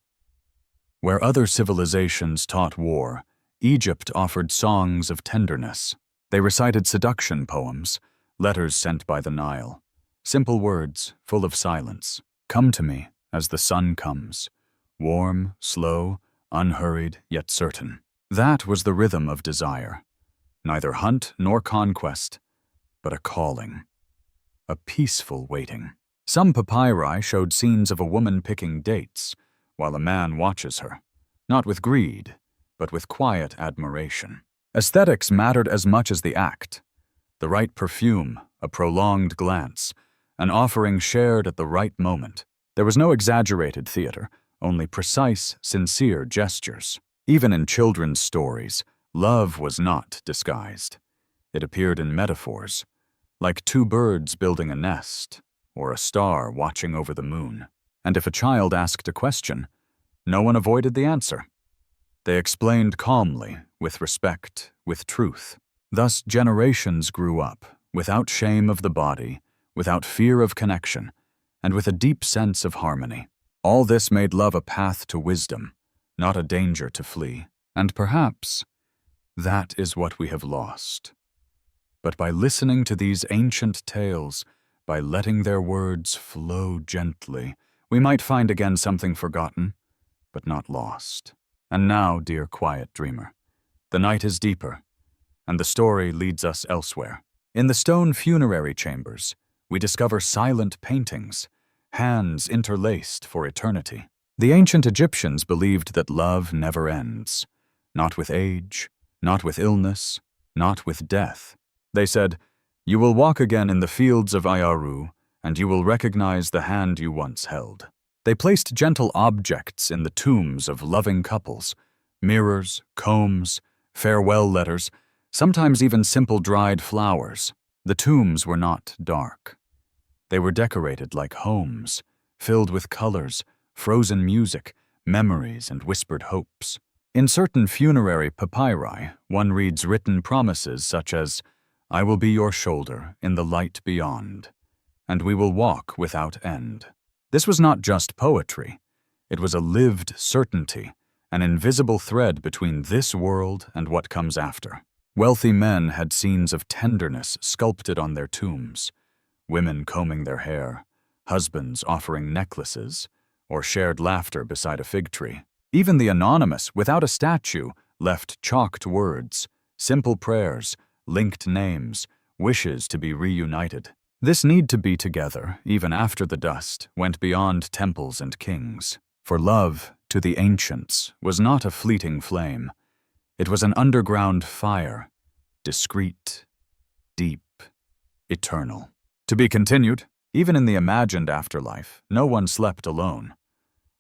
Where other civilizations taught war, Egypt offered songs of tenderness. They recited seduction poems, letters sent by the Nile, simple words full of silence. Come to me as the sun comes, warm, slow, unhurried, yet certain. That was the rhythm of desire, neither hunt nor conquest, but a calling, a peaceful waiting. Some papyri showed scenes of a woman picking dates, while a man watches her, not with greed, but with quiet admiration. Aesthetics mattered as much as the act. The right perfume, a prolonged glance, an offering shared at the right moment. There was no exaggerated theater, only precise, sincere gestures. Even in children's stories, love was not disguised. It appeared in metaphors, like two birds building a nest, or a star watching over the moon. And if a child asked a question, no one avoided the answer. They explained calmly, with respect, with truth. Thus generations grew up, without shame of the body, without fear of connection, and with a deep sense of harmony. All this made love a path to wisdom, not a danger to flee. And perhaps that is what we have lost. But by listening to these ancient tales, by letting their words flow gently, we might find again something forgotten, but not lost. And now, dear quiet dreamer, the night is deeper, and the story leads us elsewhere. In the stone funerary chambers, we discover silent paintings, hands interlaced for eternity. The ancient Egyptians believed that love never ends, not with age, not with illness, not with death. They said, "You will walk again in the fields of Ayaru, and you will recognize the hand you once held." They placed gentle objects in the tombs of loving couples, mirrors, combs, farewell letters, sometimes even simple dried flowers. The tombs were not dark. They were decorated like homes, filled with colors, frozen music, memories, and whispered hopes. In certain funerary papyri, one reads written promises such as, "I will be your shoulder in the light beyond, and we will walk without end." This was not just poetry. It was a lived certainty, an invisible thread between this world and what comes after. Wealthy men had scenes of tenderness sculpted on their tombs, women combing their hair, husbands offering necklaces, or shared laughter beside a fig tree. Even the anonymous, without a statue, left chalked words, simple prayers, linked names, wishes to be reunited. This need to be together, even after the dust, went beyond temples and kings. For love, to the ancients, was not a fleeting flame. It was an underground fire, discreet, deep, eternal. To be continued. Even in the imagined afterlife, no one slept alone.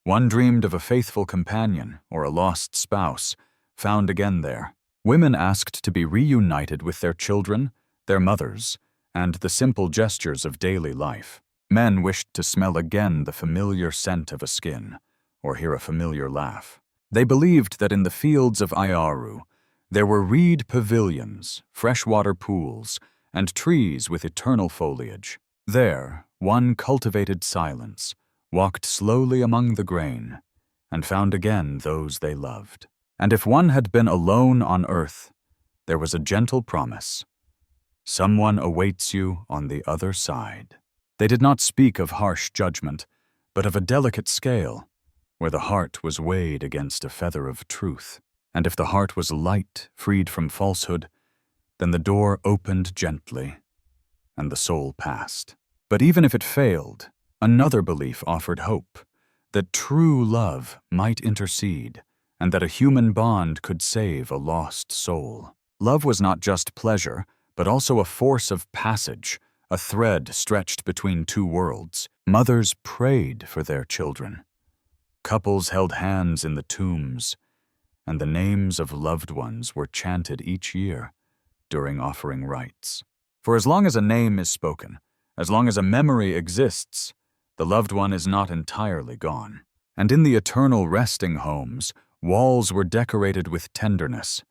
One dreamed of a faithful companion or a lost spouse, found again there. Women asked to be reunited with their children, their mothers, and the simple gestures of daily life. Men wished to smell again the familiar scent of a skin, or hear a familiar laugh. They believed that in the fields of Ayaru, there were reed pavilions, freshwater pools, and trees with eternal foliage. There, one cultivated silence, walked slowly among the grain, and found again those they loved. And if one had been alone on earth, there was a gentle promise. Someone awaits you on the other side. They did not speak of harsh judgment, but of a delicate scale, where the heart was weighed against a feather of truth. And if the heart was light, freed from falsehood, then the door opened gently, and the soul passed. But even if it failed, another belief offered hope, that true love might intercede, and that a human bond could save a lost soul. Love was not just pleasure, but also a force of passage, a thread stretched between two worlds. Mothers prayed for their children. Couples held hands in the tombs, and the names of loved ones were chanted each year during offering rites. For as long as a name is spoken, as long as a memory exists, the loved one is not entirely gone. And in the eternal resting homes, walls were decorated with tenderness,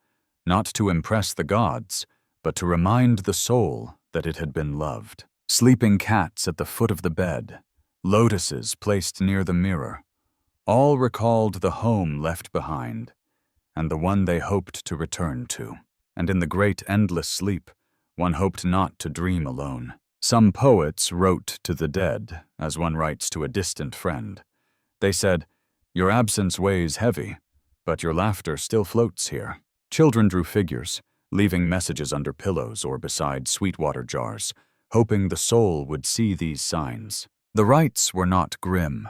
not to impress the gods, but to remind the soul that it had been loved. Sleeping cats at the foot of the bed, lotuses placed near the mirror, all recalled the home left behind, and the one they hoped to return to. And in the great endless sleep, one hoped not to dream alone. Some poets wrote to the dead, as one writes to a distant friend. They said, "Your absence weighs heavy, but your laughter still floats here." Children drew figures, leaving messages under pillows or beside sweetwater jars, hoping the soul would see these signs. The rites were not grim.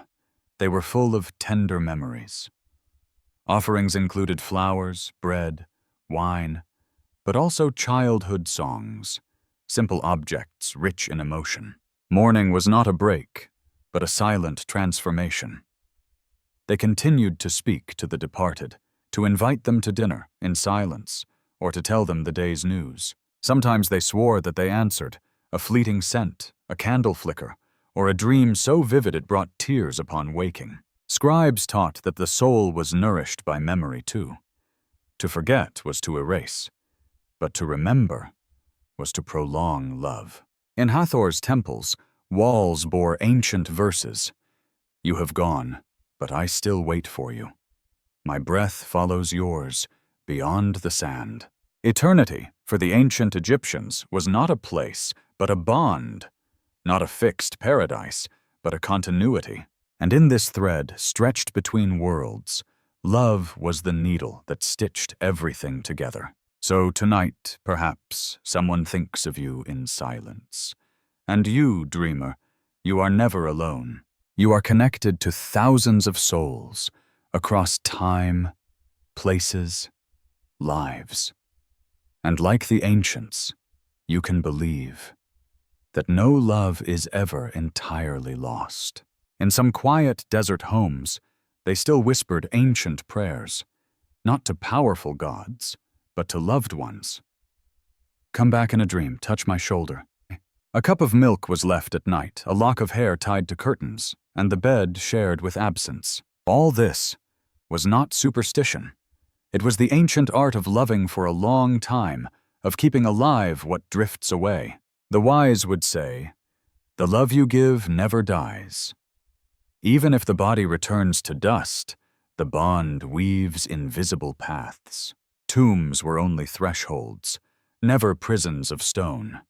They were full of tender memories. Offerings included flowers, bread, wine, but also childhood songs, simple objects rich in emotion. Mourning was not a break, but a silent transformation. They continued to speak to the departed, to invite them to dinner in silence, or to tell them the day's news. Sometimes they swore that they answered, a fleeting scent, a candle flicker, or a dream so vivid it brought tears upon waking. Scribes taught that the soul was nourished by memory too. To forget was to erase, but to remember was to prolong love. In Hathor's temples, walls bore ancient verses. "You have gone, but I still wait for you. My breath follows yours, beyond the sand." Eternity, for the ancient Egyptians, was not a place, but a bond. Not a fixed paradise, but a continuity. And in this thread, stretched between worlds, love was the needle that stitched everything together. So tonight, perhaps, someone thinks of you in silence. And you, dreamer, you are never alone. You are connected to thousands of souls, across time, places, lives. And like the ancients, you can believe that no love is ever entirely lost. In some quiet desert homes, they still whispered ancient prayers, not to powerful gods, but to loved ones. "Come back in a dream, touch my shoulder." A cup of milk was left at night, a lock of hair tied to curtains, and the bed shared with absence. All this was not superstition. It was the ancient art of loving for a long time, of keeping alive what drifts away. The wise would say, "The love you give never dies." Even if the body returns to dust, the bond weaves invisible paths. Tombs were only thresholds, never prisons of stone.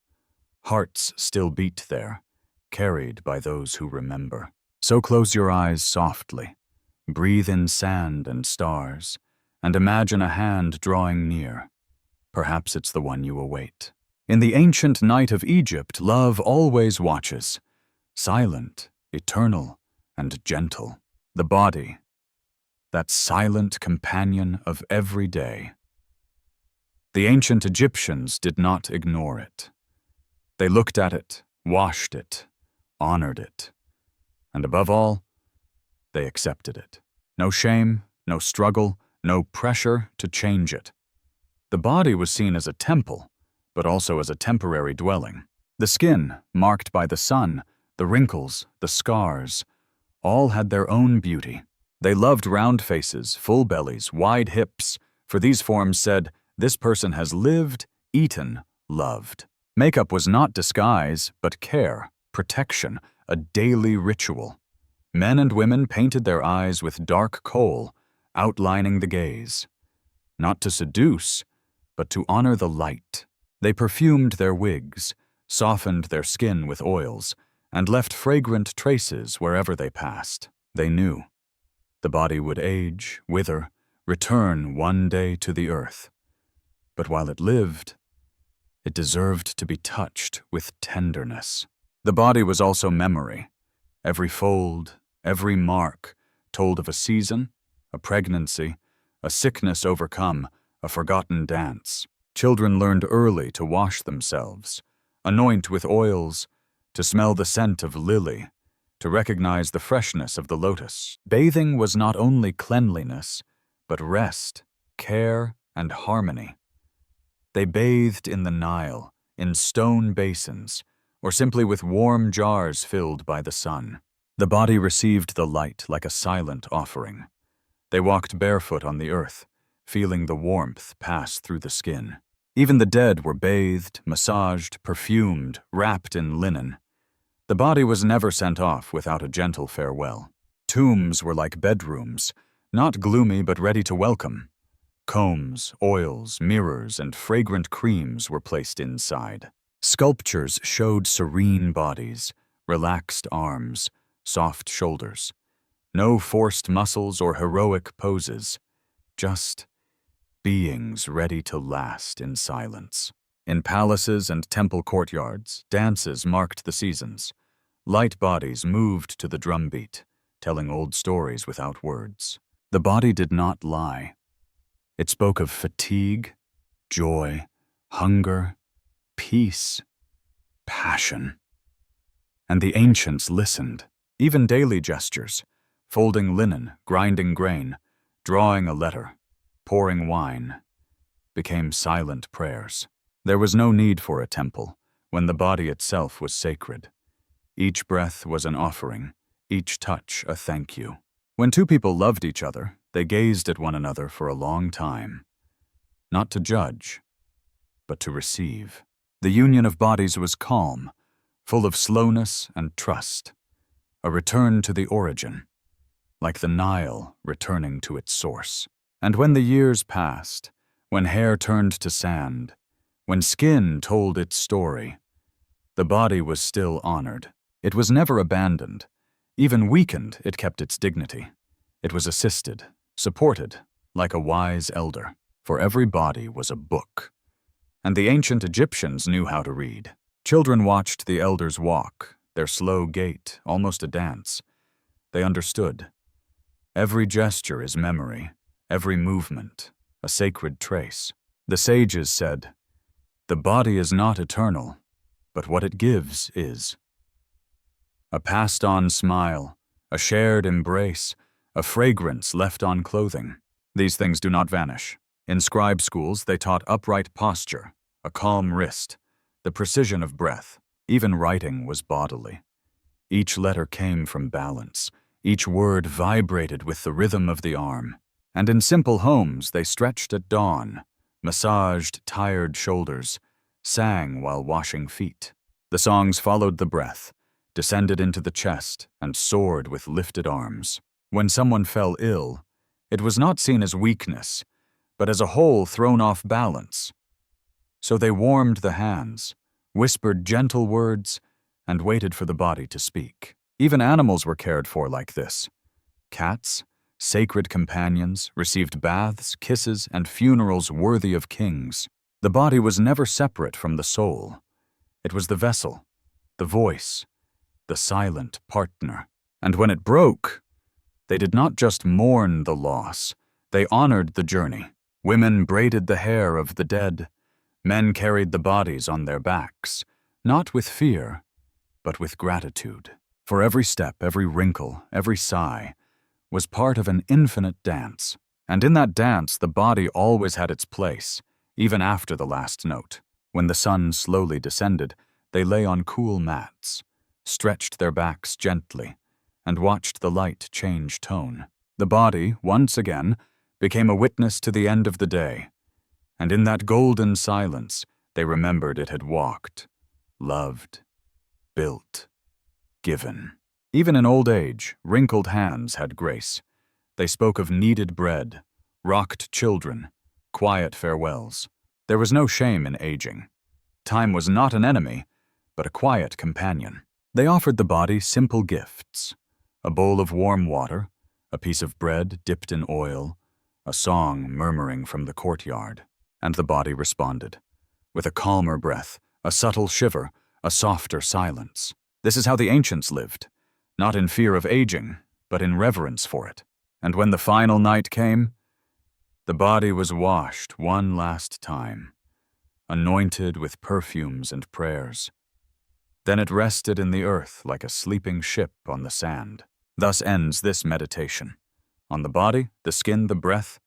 Hearts still beat there, carried by those who remember. So close your eyes softly, breathe in sand and stars, and imagine a hand drawing near. Perhaps it's the one you await. In the ancient night of Egypt, love always watches, silent, eternal, and gentle. The body, that silent companion of every day. The ancient Egyptians did not ignore it. They looked at it, washed it, honored it, and above all, they accepted it. No shame, no struggle, no pressure to change it. The body was seen as a temple, but also as a temporary dwelling. The skin, marked by the sun, the wrinkles, the scars, all had their own beauty. They loved round faces, full bellies, wide hips, for these forms said, "This person has lived, eaten, loved." Makeup was not disguise, but care, protection, a daily ritual. Men and women painted their eyes with dark kohl, outlining the gaze. Not to seduce, but to honor the light. They perfumed their wigs, softened their skin with oils, and left fragrant traces wherever they passed. They knew the body would age, wither, return one day to the earth. But while it lived, it deserved to be touched with tenderness. The body was also memory. Every fold, every mark told of a season, a pregnancy, a sickness overcome, a forgotten dance. Children learned early to wash themselves, anoint with oils, to smell the scent of lily, to recognize the freshness of the lotus. Bathing was not only cleanliness, but rest, care, and harmony. They bathed in the Nile, in stone basins, or simply with warm jars filled by the sun. The body received the light like a silent offering. They walked barefoot on the earth, feeling the warmth pass through the skin. Even the dead were bathed, massaged, perfumed, wrapped in linen. The body was never sent off without a gentle farewell. Tombs were like bedrooms, not gloomy but ready to welcome. Combs, oils, mirrors, and fragrant creams were placed inside. Sculptures showed serene bodies, relaxed arms, soft shoulders. No forced muscles or heroic poses, just beings ready to last in silence. In palaces and temple courtyards, dances marked the seasons. Light bodies moved to the drumbeat, telling old stories without words. The body did not lie. It spoke of fatigue, joy, hunger, peace, passion. And the ancients listened. Even daily gestures, folding linen, grinding grain, drawing a letter, pouring wine, became silent prayers. There was no need for a temple when the body itself was sacred. Each breath was an offering, each touch a thank you. When two people loved each other, they gazed at one another for a long time, not to judge, but to receive. The union of bodies was calm, full of slowness and trust, a return to the origin, like the Nile returning to its source. And when the years passed, when hair turned to sand, when skin told its story, the body was still honored. It was never abandoned. Even weakened, it kept its dignity. It was assisted, supported, like a wise elder. For every body was a book. And the ancient Egyptians knew how to read. Children watched the elders walk, their slow gait, almost a dance. They understood. Every gesture is memory, every movement, a sacred trace. The sages said, "The body is not eternal, but what it gives is." A passed-on smile, a shared embrace, a fragrance left on clothing. These things do not vanish. In scribe schools, they taught upright posture, a calm wrist, the precision of breath. Even writing was bodily. Each letter came from balance. Each word vibrated with the rhythm of the arm. And in simple homes, they stretched at dawn, massaged tired shoulders, sang while washing feet. The songs followed the breath, descended into the chest, and soared with lifted arms. When someone fell ill, it was not seen as weakness, but as a whole thrown off balance. So they warmed the hands, whispered gentle words, and waited for the body to speak. Even animals were cared for like this. Cats, sacred companions, received baths, kisses, and funerals worthy of kings. The body was never separate from the soul. It was the vessel, the voice, the silent partner. And when it broke, they did not just mourn the loss, they honored the journey. Women braided the hair of the dead. Men carried the bodies on their backs, not with fear, but with gratitude. For every step, every wrinkle, every sigh was part of an infinite dance. And in that dance, the body always had its place, even after the last note. When the sun slowly descended, they lay on cool mats, stretched their backs gently, and watched the light change tone. The body, once again, became a witness to the end of the day. And in that golden silence, they remembered it had walked, loved, built, given. Even in old age, wrinkled hands had grace. They spoke of kneaded bread, rocked children, quiet farewells. There was no shame in aging. Time was not an enemy, but a quiet companion. They offered the body simple gifts: a bowl of warm water, a piece of bread dipped in oil, a song murmuring from the courtyard. And the body responded, with a calmer breath, a subtle shiver, a softer silence. This is how the ancients lived, not in fear of aging, but in reverence for it. And when the final night came, the body was washed one last time, anointed with perfumes and prayers. Then it rested in the earth like a sleeping ship on the sand. Thus ends this meditation. On the body, the skin, the breath,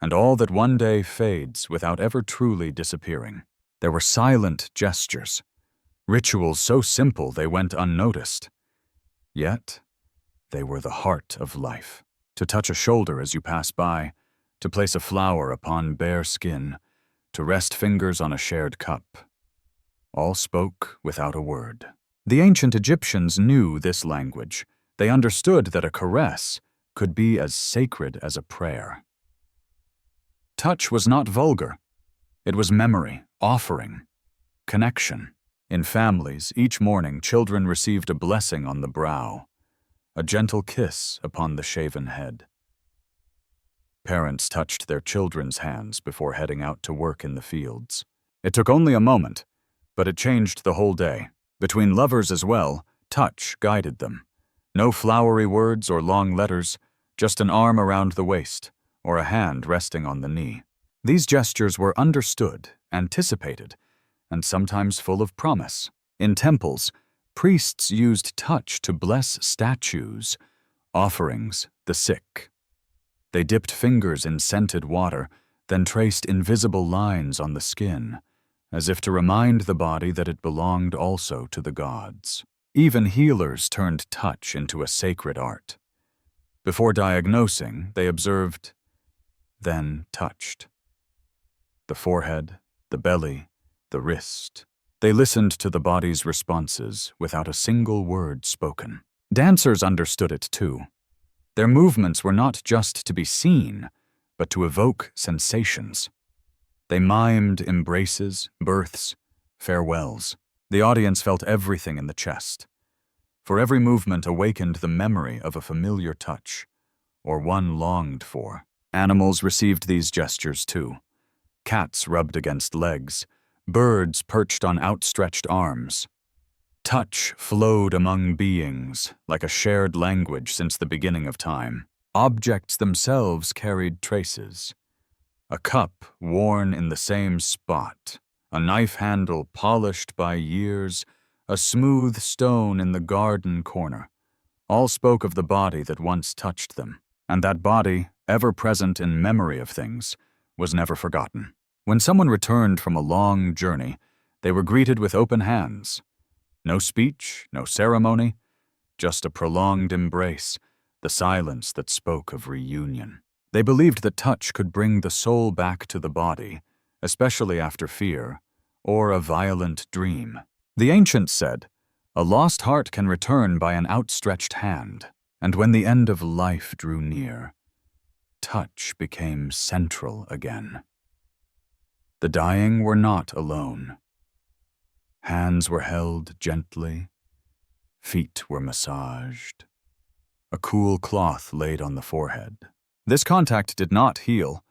and all that one day fades without ever truly disappearing. There were silent gestures, rituals so simple they went unnoticed. Yet, they were the heart of life. To touch a shoulder as you pass by, to place a flower upon bare skin, to rest fingers on a shared cup. All spoke without a word. The ancient Egyptians knew this language. They understood that a caress could be as sacred as a prayer. Touch was not vulgar. It was memory, offering, connection. In families, each morning children received a blessing on the brow, a gentle kiss upon the shaven head. Parents touched their children's hands before heading out to work in the fields. It took only a moment, but it changed the whole day. Between lovers as well, touch guided them. No flowery words or long letters, just an arm around the waist or a hand resting on the knee. These gestures were understood, anticipated, and sometimes full of promise. In temples, priests used touch to bless statues, offerings, the sick. They dipped fingers in scented water, then traced invisible lines on the skin, as if to remind the body that it belonged also to the gods. Even healers turned touch into a sacred art. Before diagnosing, they observed, then touched. The forehead, the belly, the wrist. They listened to the body's responses without a single word spoken. Dancers understood it too. Their movements were not just to be seen, but to evoke sensations. They mimed embraces, births, farewells. The audience felt everything in the chest. For every movement awakened the memory of a familiar touch, or one longed for. Animals received these gestures too. Cats rubbed against legs, birds perched on outstretched arms. Touch flowed among beings like a shared language since the beginning of time. Objects themselves carried traces. A cup worn in the same spot, a knife handle polished by years, a smooth stone in the garden corner. All spoke of the body that once touched them, and that body, ever present in memory of things, was never forgotten. When someone returned from a long journey, they were greeted with open hands. No speech, no ceremony, just a prolonged embrace, the silence that spoke of reunion. They believed that touch could bring the soul back to the body, especially after fear, or a violent dream. The ancients said, "A lost heart can return by an outstretched hand," and when the end of life drew near, touch became central again. The dying were not alone. Hands were held gently, feet were massaged, a cool cloth laid on the forehead. This contact did not heal,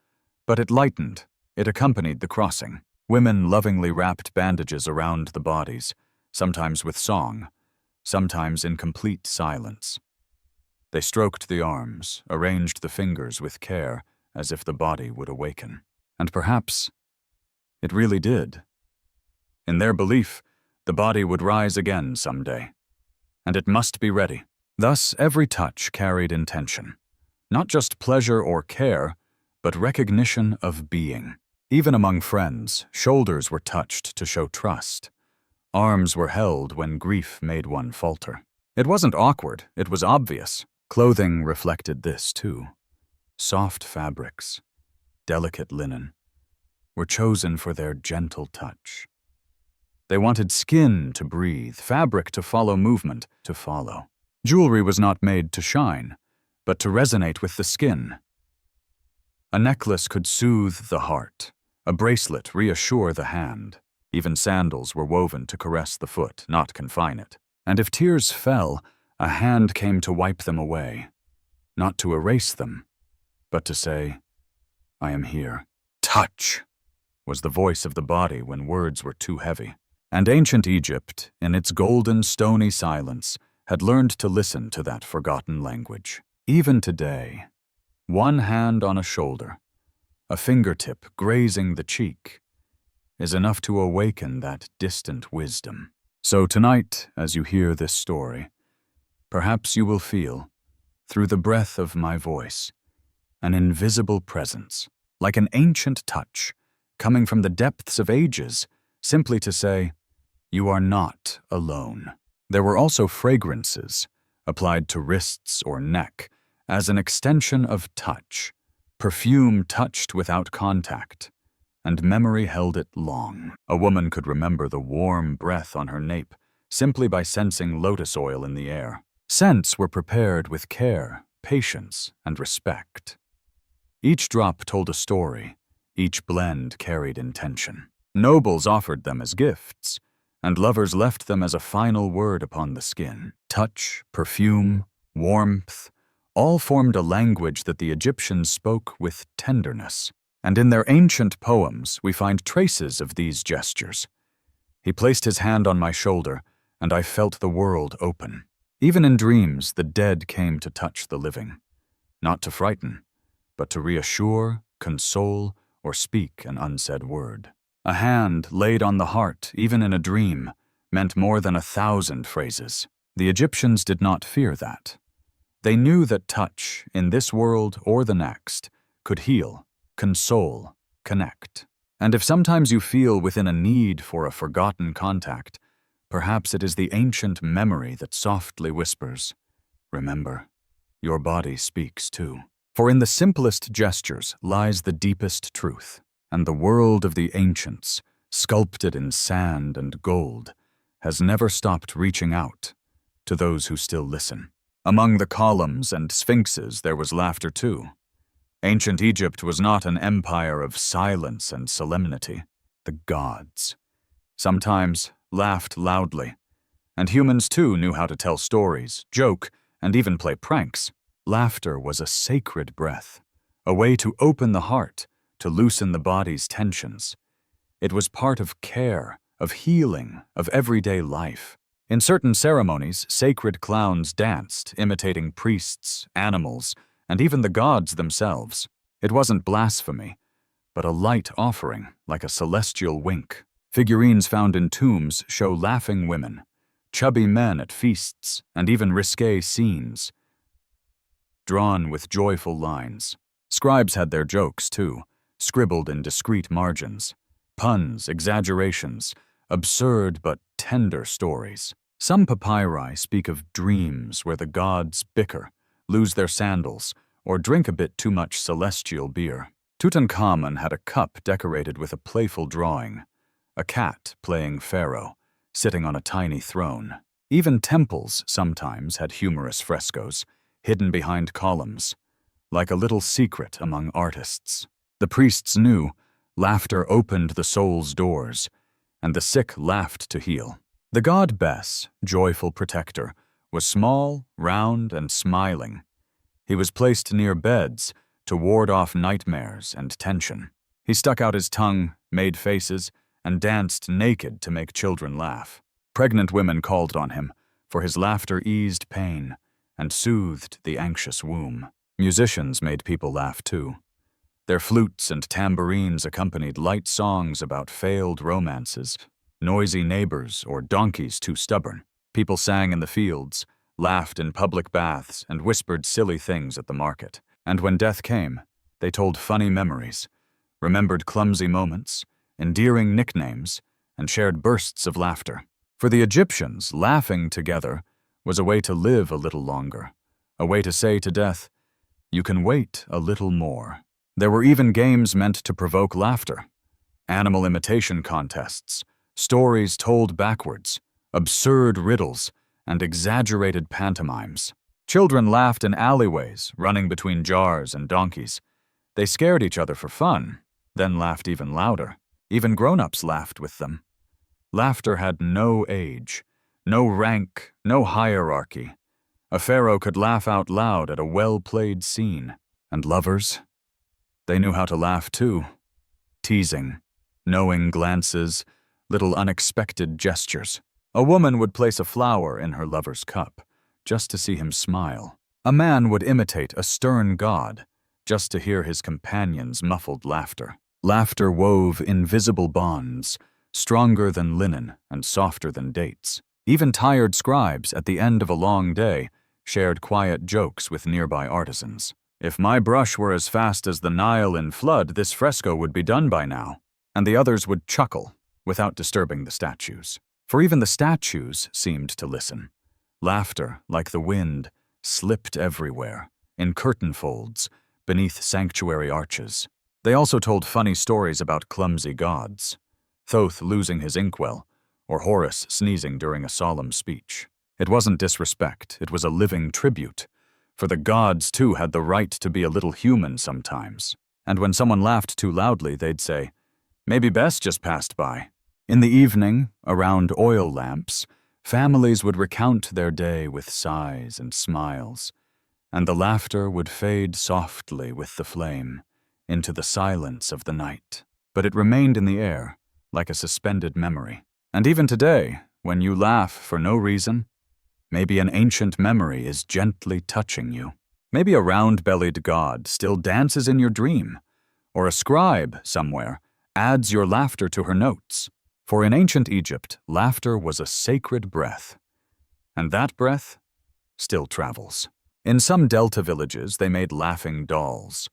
but it lightened, it accompanied the crossing. Women lovingly wrapped bandages around the bodies, sometimes with song, sometimes in complete silence. They stroked the arms, arranged the fingers with care, as if the body would awaken. And perhaps it really did. In their belief, the body would rise again someday, and it must be ready. Thus, every touch carried intention. Not just pleasure or care, but recognition of being. Even among friends, shoulders were touched to show trust. Arms were held when grief made one falter. It wasn't awkward, it was obvious. Clothing reflected this too. Soft fabrics, delicate linen, were chosen for their gentle touch. They wanted skin to breathe, fabric to follow movement, to follow. Jewelry was not made to shine, but to resonate with the skin. A necklace could soothe the heart, a bracelet reassure the hand. Even sandals were woven to caress the foot, not confine it. And if tears fell, a hand came to wipe them away, not to erase them, but to say, "I am here." Touch was the voice of the body when words were too heavy. And ancient Egypt, in its golden, stony silence, had learned to listen to that forgotten language. Even today, one hand on a shoulder, a fingertip grazing the cheek, is enough to awaken that distant wisdom. So tonight, as you hear this story, perhaps you will feel, through the breath of my voice, an invisible presence, like an ancient touch, coming from the depths of ages, simply to say, you are not alone. There were also fragrances, applied to wrists or neck, as an extension of touch, perfume touched without contact, and memory held it long. A woman could remember the warm breath on her nape simply by sensing lotus oil in the air. Scents were prepared with care, patience, and respect. Each drop told a story, each blend carried intention. Nobles offered them as gifts, and lovers left them as a final word upon the skin. Touch, perfume, warmth, all formed a language that the Egyptians spoke with tenderness. And in their ancient poems, we find traces of these gestures. He placed his hand on my shoulder, and I felt the world open. Even in dreams, the dead came to touch the living, not to frighten, but to reassure, console, or speak an unsaid word. A hand laid on the heart, even in a dream, meant more than 1,000 phrases. The Egyptians did not fear that. They knew that touch, in this world or the next, could heal, console, connect. And if sometimes you feel within a need for a forgotten contact, perhaps it is the ancient memory that softly whispers, remember, your body speaks too. For in the simplest gestures lies the deepest truth, and the world of the ancients, sculpted in sand and gold, has never stopped reaching out to those who still listen. Among the columns and sphinxes there was laughter too. Ancient Egypt was not an empire of silence and solemnity. The gods sometimes laughed loudly, and humans too knew how to tell stories, joke, and even play pranks. Laughter was a sacred breath, a way to open the heart, to loosen the body's tensions. It was part of care, of healing, of everyday life. In certain ceremonies, sacred clowns danced, imitating priests, animals, and even the gods themselves. It wasn't blasphemy, but a light offering, like a celestial wink. Figurines found in tombs show laughing women, chubby men at feasts, and even risque scenes, drawn with joyful lines. Scribes had their jokes, too, scribbled in discreet margins. Puns, exaggerations, absurd but tender stories. Some papyri speak of dreams where the gods bicker, lose their sandals, or drink a bit too much celestial beer. Tutankhamun had a cup decorated with a playful drawing, a cat playing pharaoh, sitting on a tiny throne. Even temples sometimes had humorous frescoes, hidden behind columns, like a little secret among artists. The priests knew laughter opened the soul's doors, and the sick laughed to heal. The god Bes, joyful protector, was small, round, and smiling. He was placed near beds to ward off nightmares and tension. He stuck out his tongue, made faces, and danced naked to make children laugh. Pregnant women called on him, for his laughter eased pain and soothed the anxious womb. Musicians made people laugh too. Their flutes and tambourines accompanied light songs about failed romances, noisy neighbors, or donkeys too stubborn. People sang in the fields, laughed in public baths, and whispered silly things at the market. And when death came, they told funny memories, remembered clumsy moments, endearing nicknames, and shared bursts of laughter. For the Egyptians, laughing together was a way to live a little longer, a way to say to death, you can wait a little more. There were even games meant to provoke laughter. Animal imitation contests, stories told backwards, absurd riddles, and exaggerated pantomimes. Children laughed in alleyways, running between jars and donkeys. They scared each other for fun, then laughed even louder. Even grown-ups laughed with them. Laughter had no age, no rank, no hierarchy. A pharaoh could laugh out loud at a well-played scene. And lovers? They knew how to laugh too. Teasing, knowing glances, little unexpected gestures. A woman would place a flower in her lover's cup, just to see him smile. A man would imitate a stern god, just to hear his companion's muffled laughter. Laughter wove invisible bonds, stronger than linen and softer than dates. Even tired scribes at the end of a long day shared quiet jokes with nearby artisans. "If my brush were as fast as the Nile in flood, this fresco would be done by now." And the others would chuckle without disturbing the statues. For even the statues seemed to listen. Laughter, like the wind, slipped everywhere, in curtain folds, beneath sanctuary arches. They also told funny stories about clumsy gods, Thoth losing his inkwell, or Horus sneezing during a solemn speech. It wasn't disrespect, it was a living tribute, for the gods too had the right to be a little human sometimes. And when someone laughed too loudly, they'd say, "Maybe Bess just passed by." In the evening, around oil lamps, families would recount their day with sighs and smiles, and the laughter would fade softly with the flame into the silence of the night. But it remained in the air, like a suspended memory. And even today, when you laugh for no reason, maybe an ancient memory is gently touching you. Maybe a round-bellied god still dances in your dream, or a scribe somewhere adds your laughter to her notes. For in ancient Egypt, laughter was a sacred breath, and that breath still travels. In some delta villages, they made laughing dolls.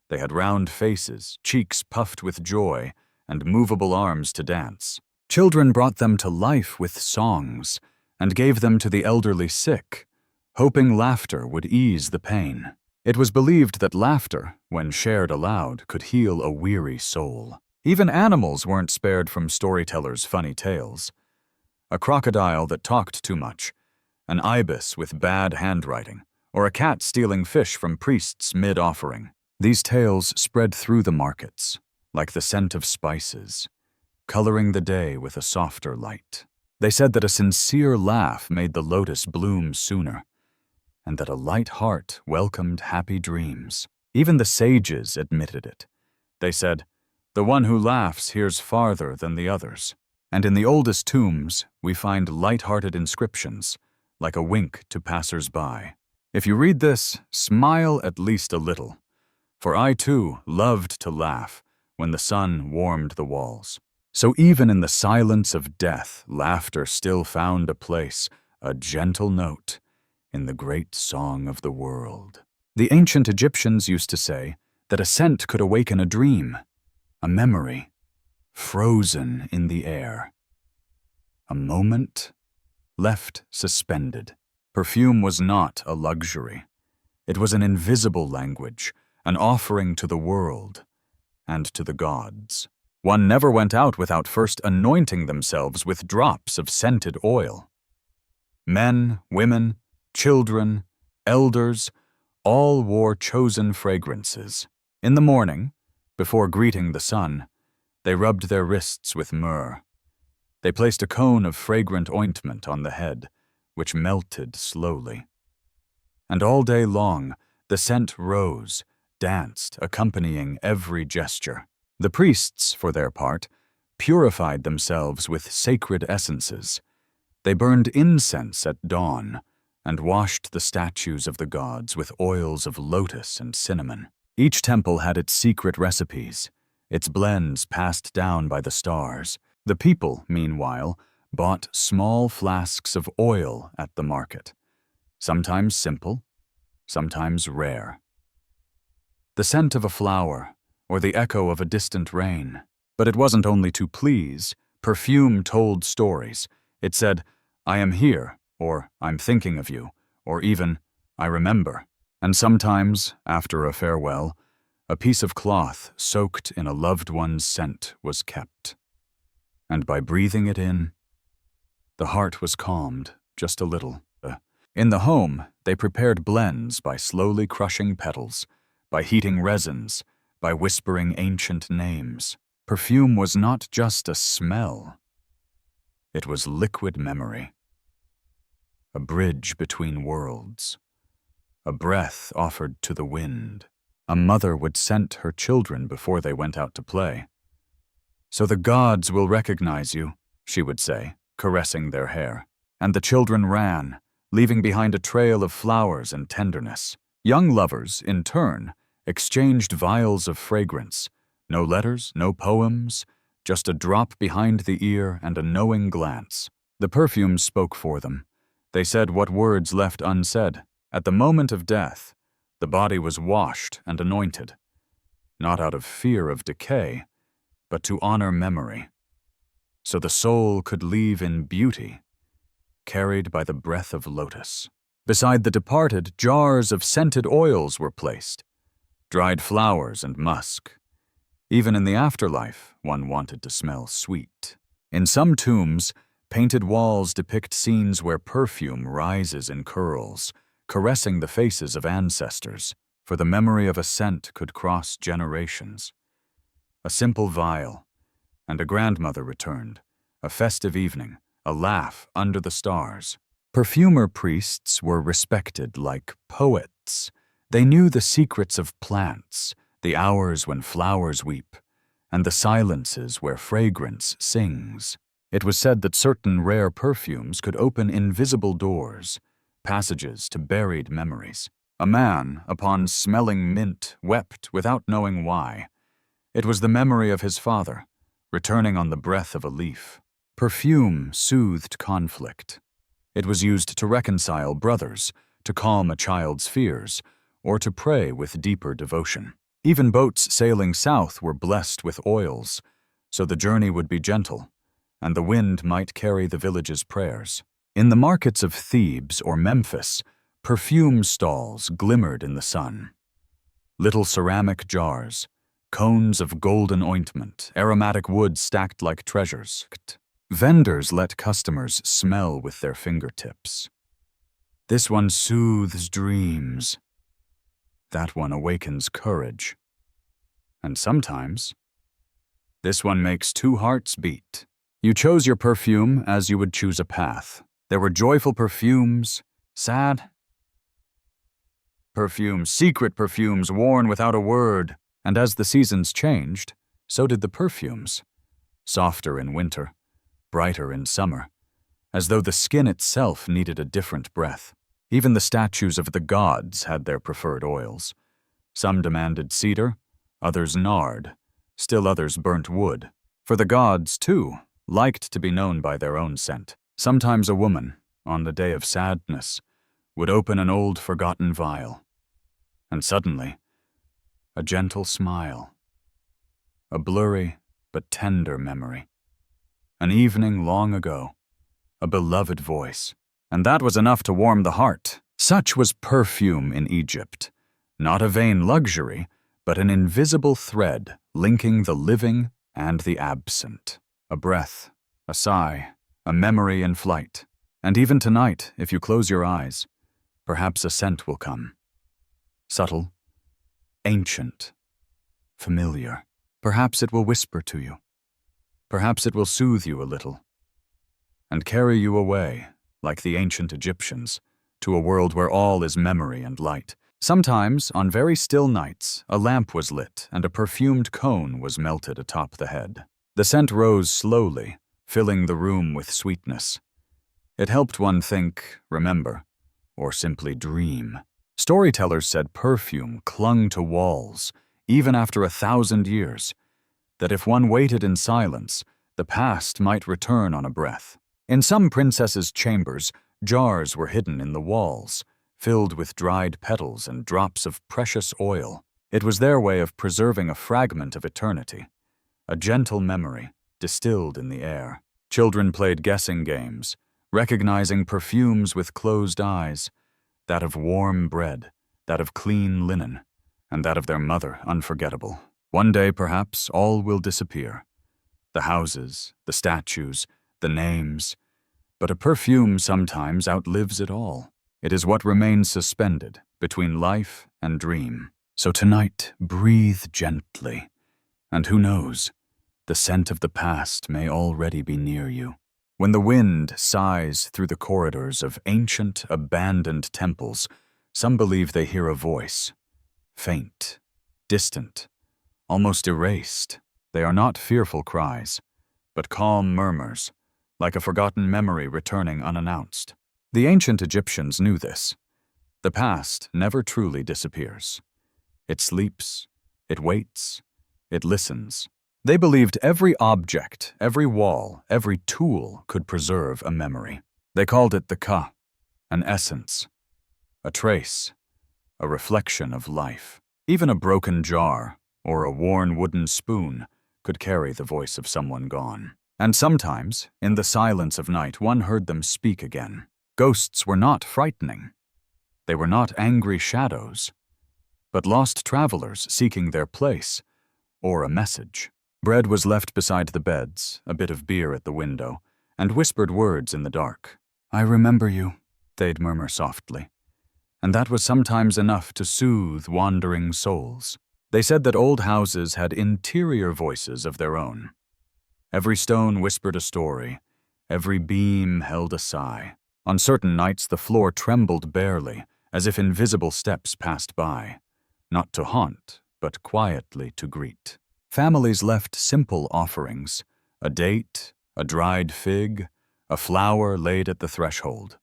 They had round faces, cheeks puffed with joy, and movable arms to dance. Children brought them to life with songs and gave them to the elderly sick, hoping laughter would ease the pain. It was believed that laughter, when shared aloud, could heal a weary soul. Even animals weren't spared from storytellers' funny tales. A crocodile that talked too much, an ibis with bad handwriting, or a cat stealing fish from priests mid-offering. These tales spread through the markets, like the scent of spices, coloring the day with a softer light. They said that a sincere laugh made the lotus bloom sooner, and that a light heart welcomed happy dreams. Even the sages admitted it. They said, "The one who laughs hears farther than the others." And in the oldest tombs, we find light-hearted inscriptions, like a wink to passers-by. If you read this, smile at least a little, for I too loved to laugh when the sun warmed the walls. So even in the silence of death, laughter still found a place, a gentle note, in the great song of the world. The ancient Egyptians used to say that a scent could awaken a dream, a memory, frozen in the air. A moment left suspended. Perfume was not a luxury. It was an invisible language, an offering to the world and to the gods. One never went out without first anointing themselves with drops of scented oil. Men, women, children, elders, all wore chosen fragrances. In the morning, before greeting the sun, they rubbed their wrists with myrrh. They placed a cone of fragrant ointment on the head, which melted slowly. And all day long, the scent rose, danced, accompanying every gesture. The priests, for their part, purified themselves with sacred essences. They burned incense at dawn and washed the statues of the gods with oils of lotus and cinnamon. Each temple had its secret recipes, its blends passed down by the stars. The people, meanwhile, bought small flasks of oil at the market, sometimes simple, sometimes rare. The scent of a flower, or the echo of a distant rain. But it wasn't only to please. Perfume told stories. It said, "I am here," or "I'm thinking of you," or even, "I remember." And sometimes, after a farewell, a piece of cloth soaked in a loved one's scent was kept. And by breathing it in, the heart was calmed just a little. In the home, they prepared blends by slowly crushing petals, by heating resins, by whispering ancient names. Perfume was not just a smell. It was liquid memory. A bridge between worlds. A breath offered to the wind. A mother would scent her children before they went out to play. "So the gods will recognize you," she would say, caressing their hair. And the children ran, leaving behind a trail of flowers and tenderness. Young lovers, in turn, exchanged vials of fragrance, No letters, no poems, just a drop behind the ear and a knowing glance. The perfumes spoke for them. They said what words left unsaid. At the moment of death, the body was washed and anointed, not out of fear of decay, but to honor memory, so the soul could leave in beauty, carried by the breath of lotus. Beside the departed, jars of scented oils were placed, dried flowers and musk. Even in the afterlife, one wanted to smell sweet. In some tombs, painted walls depict scenes where perfume rises in curls, caressing the faces of ancestors, for the memory of a scent could cross generations. A simple vial, and a grandmother returned, a festive evening, a laugh under the stars. Perfumer priests were respected like poets. They knew the secrets of plants, the hours when flowers weep, and the silences where fragrance sings. It was said that certain rare perfumes could open invisible doors, passages to buried memories. A man, upon smelling mint, wept without knowing why. It was the memory of his father, returning on the breath of a leaf. Perfume soothed conflict. It was used to reconcile brothers, to calm a child's fears, or to pray with deeper devotion. Even boats sailing south were blessed with oils, so the journey would be gentle, and the wind might carry the village's prayers. In the markets of Thebes or Memphis, perfume stalls glimmered in the sun. Little ceramic jars, cones of golden ointment, aromatic wood stacked like treasures. Vendors let customers smell with their fingertips. This one soothes dreams. That one awakens courage. And sometimes, this one makes two hearts beat. You chose your perfume as you would choose a path. There were joyful perfumes, sad perfumes, secret perfumes worn without a word. And as the seasons changed, so did the perfumes. Softer in winter, brighter in summer, as though the skin itself needed a different breath. Even the statues of the gods had their preferred oils. Some demanded cedar, others nard, still others burnt wood. For the gods, too, liked to be known by their own scent. Sometimes a woman, on the day of sadness, would open an old forgotten vial. And suddenly, a gentle smile. A blurry but tender memory. An evening long ago. A beloved voice. And that was enough to warm the heart. Such was perfume in Egypt. Not a vain luxury, but an invisible thread linking the living and the absent. A breath, a sigh, a memory in flight. And even tonight, if you close your eyes, perhaps a scent will come. Subtle, ancient, familiar. Perhaps it will whisper to you. Perhaps it will soothe you a little and carry you away, like the ancient Egyptians, to a world where all is memory and light. Sometimes, on very still nights, a lamp was lit and a perfumed cone was melted atop the head. The scent rose slowly, filling the room with sweetness. It helped one think, remember, or simply dream. Storytellers said perfume clung to walls, even after 1,000 years, that if one waited in silence, the past might return on a breath. In some princesses' chambers, jars were hidden in the walls, filled with dried petals and drops of precious oil. It was their way of preserving a fragment of eternity, a gentle memory distilled in the air. Children played guessing games, recognizing perfumes with closed eyes, that of warm bread, that of clean linen, and that of their mother unforgettable. One day, perhaps, all will disappear. The houses, the statues, the names. But a perfume sometimes outlives it all. It is what remains suspended between life and dream. So tonight, breathe gently. And who knows, the scent of the past may already be near you. When the wind sighs through the corridors of ancient, abandoned temples, some believe they hear a voice. Faint, distant, almost erased. They are not fearful cries, but calm murmurs, like a forgotten memory returning unannounced. The ancient Egyptians knew this. The past never truly disappears. It sleeps, it waits, it listens. They believed every object, every wall, every tool could preserve a memory. They called it the ka, an essence, a trace, a reflection of life. Even a broken jar or a worn wooden spoon could carry the voice of someone gone. And sometimes, in the silence of night, one heard them speak again. Ghosts were not frightening. They were not angry shadows, but lost travelers seeking their place or a message. Bread was left beside the beds, a bit of beer at the window, and whispered words in the dark. "I remember you," they'd murmur softly. And that was sometimes enough to soothe wandering souls. They said that old houses had interior voices of their own. Every stone whispered a story, every beam held a sigh. On certain nights the floor trembled barely, as if invisible steps passed by, not to haunt, but quietly to greet. Families left simple offerings, a date, a dried fig, a flower laid at the threshold.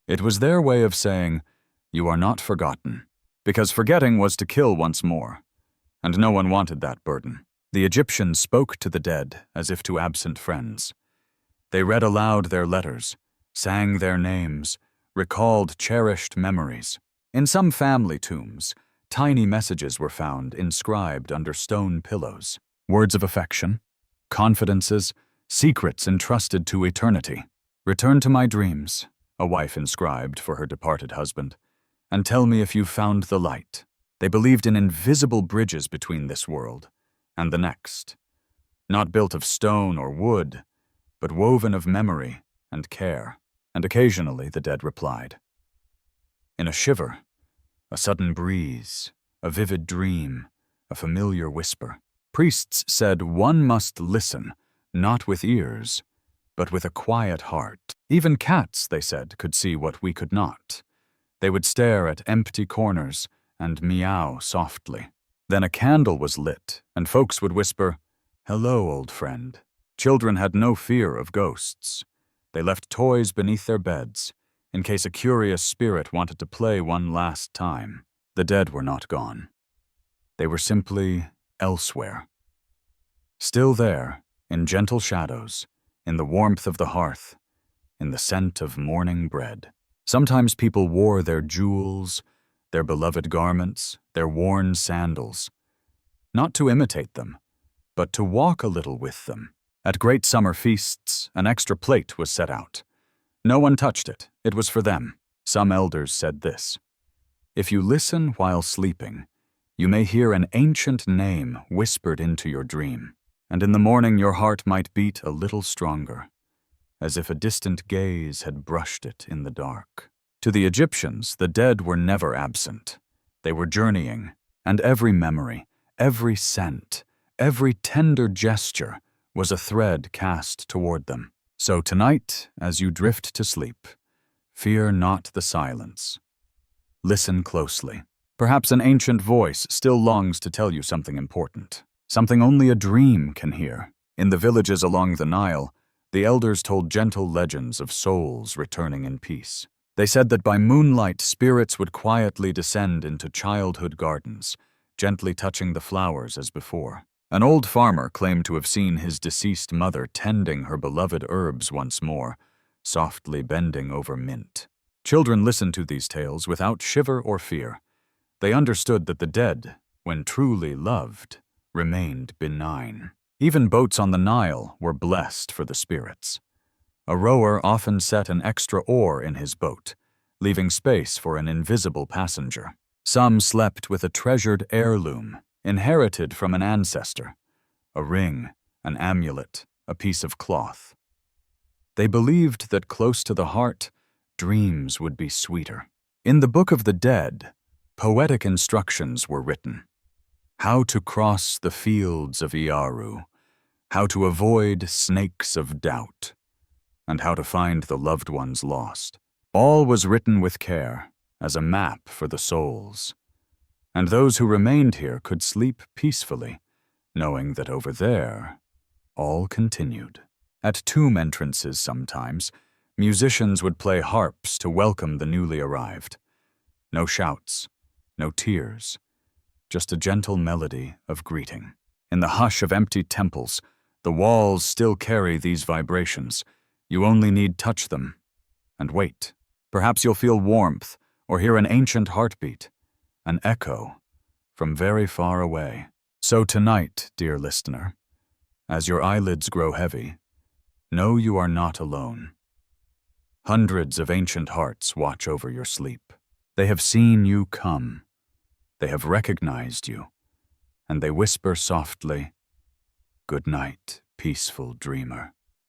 It was their way of saying, "You are not forgotten," because forgetting was to kill once more, and no one wanted that burden. The Egyptians spoke to the dead as if to absent friends. They read aloud their letters, sang their names, recalled cherished memories. In some family tombs, tiny messages were found inscribed under stone pillows. Words of affection, confidences, secrets entrusted to eternity. "Return to my dreams," a wife inscribed for her departed husband, "and tell me if you've found the light." They believed in invisible bridges between this world and the next, not built of stone or wood, but woven of memory and care. And occasionally the dead replied. In a shiver, a sudden breeze, a vivid dream, a familiar whisper. Priests said one must listen, not with ears, but with a quiet heart. Even cats, they said, could see what we could not. They would stare at empty corners and meow softly. Then a candle was lit, and folks would whisper, "Hello, old friend." Children had no fear of ghosts. They left toys beneath their beds, in case a curious spirit wanted to play one last time. The dead were not gone. They were simply elsewhere. Still there, in gentle shadows, in the warmth of the hearth, in the scent of morning bread. Sometimes people wore their jewels, their beloved garments, their worn sandals, not to imitate them, but to walk a little with them. At great summer feasts, an extra plate was set out. No one touched it. It was for them. Some elders said this: "If you listen while sleeping, you may hear an ancient name whispered into your dream, and in the morning your heart might beat a little stronger, as if a distant gaze had brushed it in the dark." To the Egyptians, the dead were never absent. They were journeying, and every memory, every scent, every tender gesture was a thread cast toward them. So tonight, as you drift to sleep, fear not the silence. Listen closely. Perhaps an ancient voice still longs to tell you something important, something only a dream can hear. In the villages along the Nile, the elders told gentle legends of souls returning in peace. They said that by moonlight, spirits would quietly descend into childhood gardens, gently touching the flowers as before. An old farmer claimed to have seen his deceased mother tending her beloved herbs once more, softly bending over mint. Children listened to these tales without shiver or fear. They understood that the dead, when truly loved, remained benign. Even boats on the Nile were blessed for the spirits. A rower often set an extra oar in his boat, leaving space for an invisible passenger. Some slept with a treasured heirloom, inherited from an ancestor, a ring, an amulet, a piece of cloth. They believed that close to the heart, dreams would be sweeter. In the Book of the Dead, poetic instructions were written. How to cross the fields of Iaru, how to avoid snakes of doubt, and how to find the loved ones lost. All was written with care, as a map for the souls. And those who remained here could sleep peacefully, knowing that over there, all continued. At tomb entrances sometimes, musicians would play harps to welcome the newly arrived. No shouts, no tears, just a gentle melody of greeting. In the hush of empty temples, the walls still carry these vibrations. You only need touch them and wait. Perhaps you'll feel warmth or hear an ancient heartbeat, an echo from very far away. So tonight, dear listener, as your eyelids grow heavy, know you are not alone. Hundreds of ancient hearts watch over your sleep. They have seen you come. They have recognized you, and they whisper softly, "Good night, peaceful dreamer."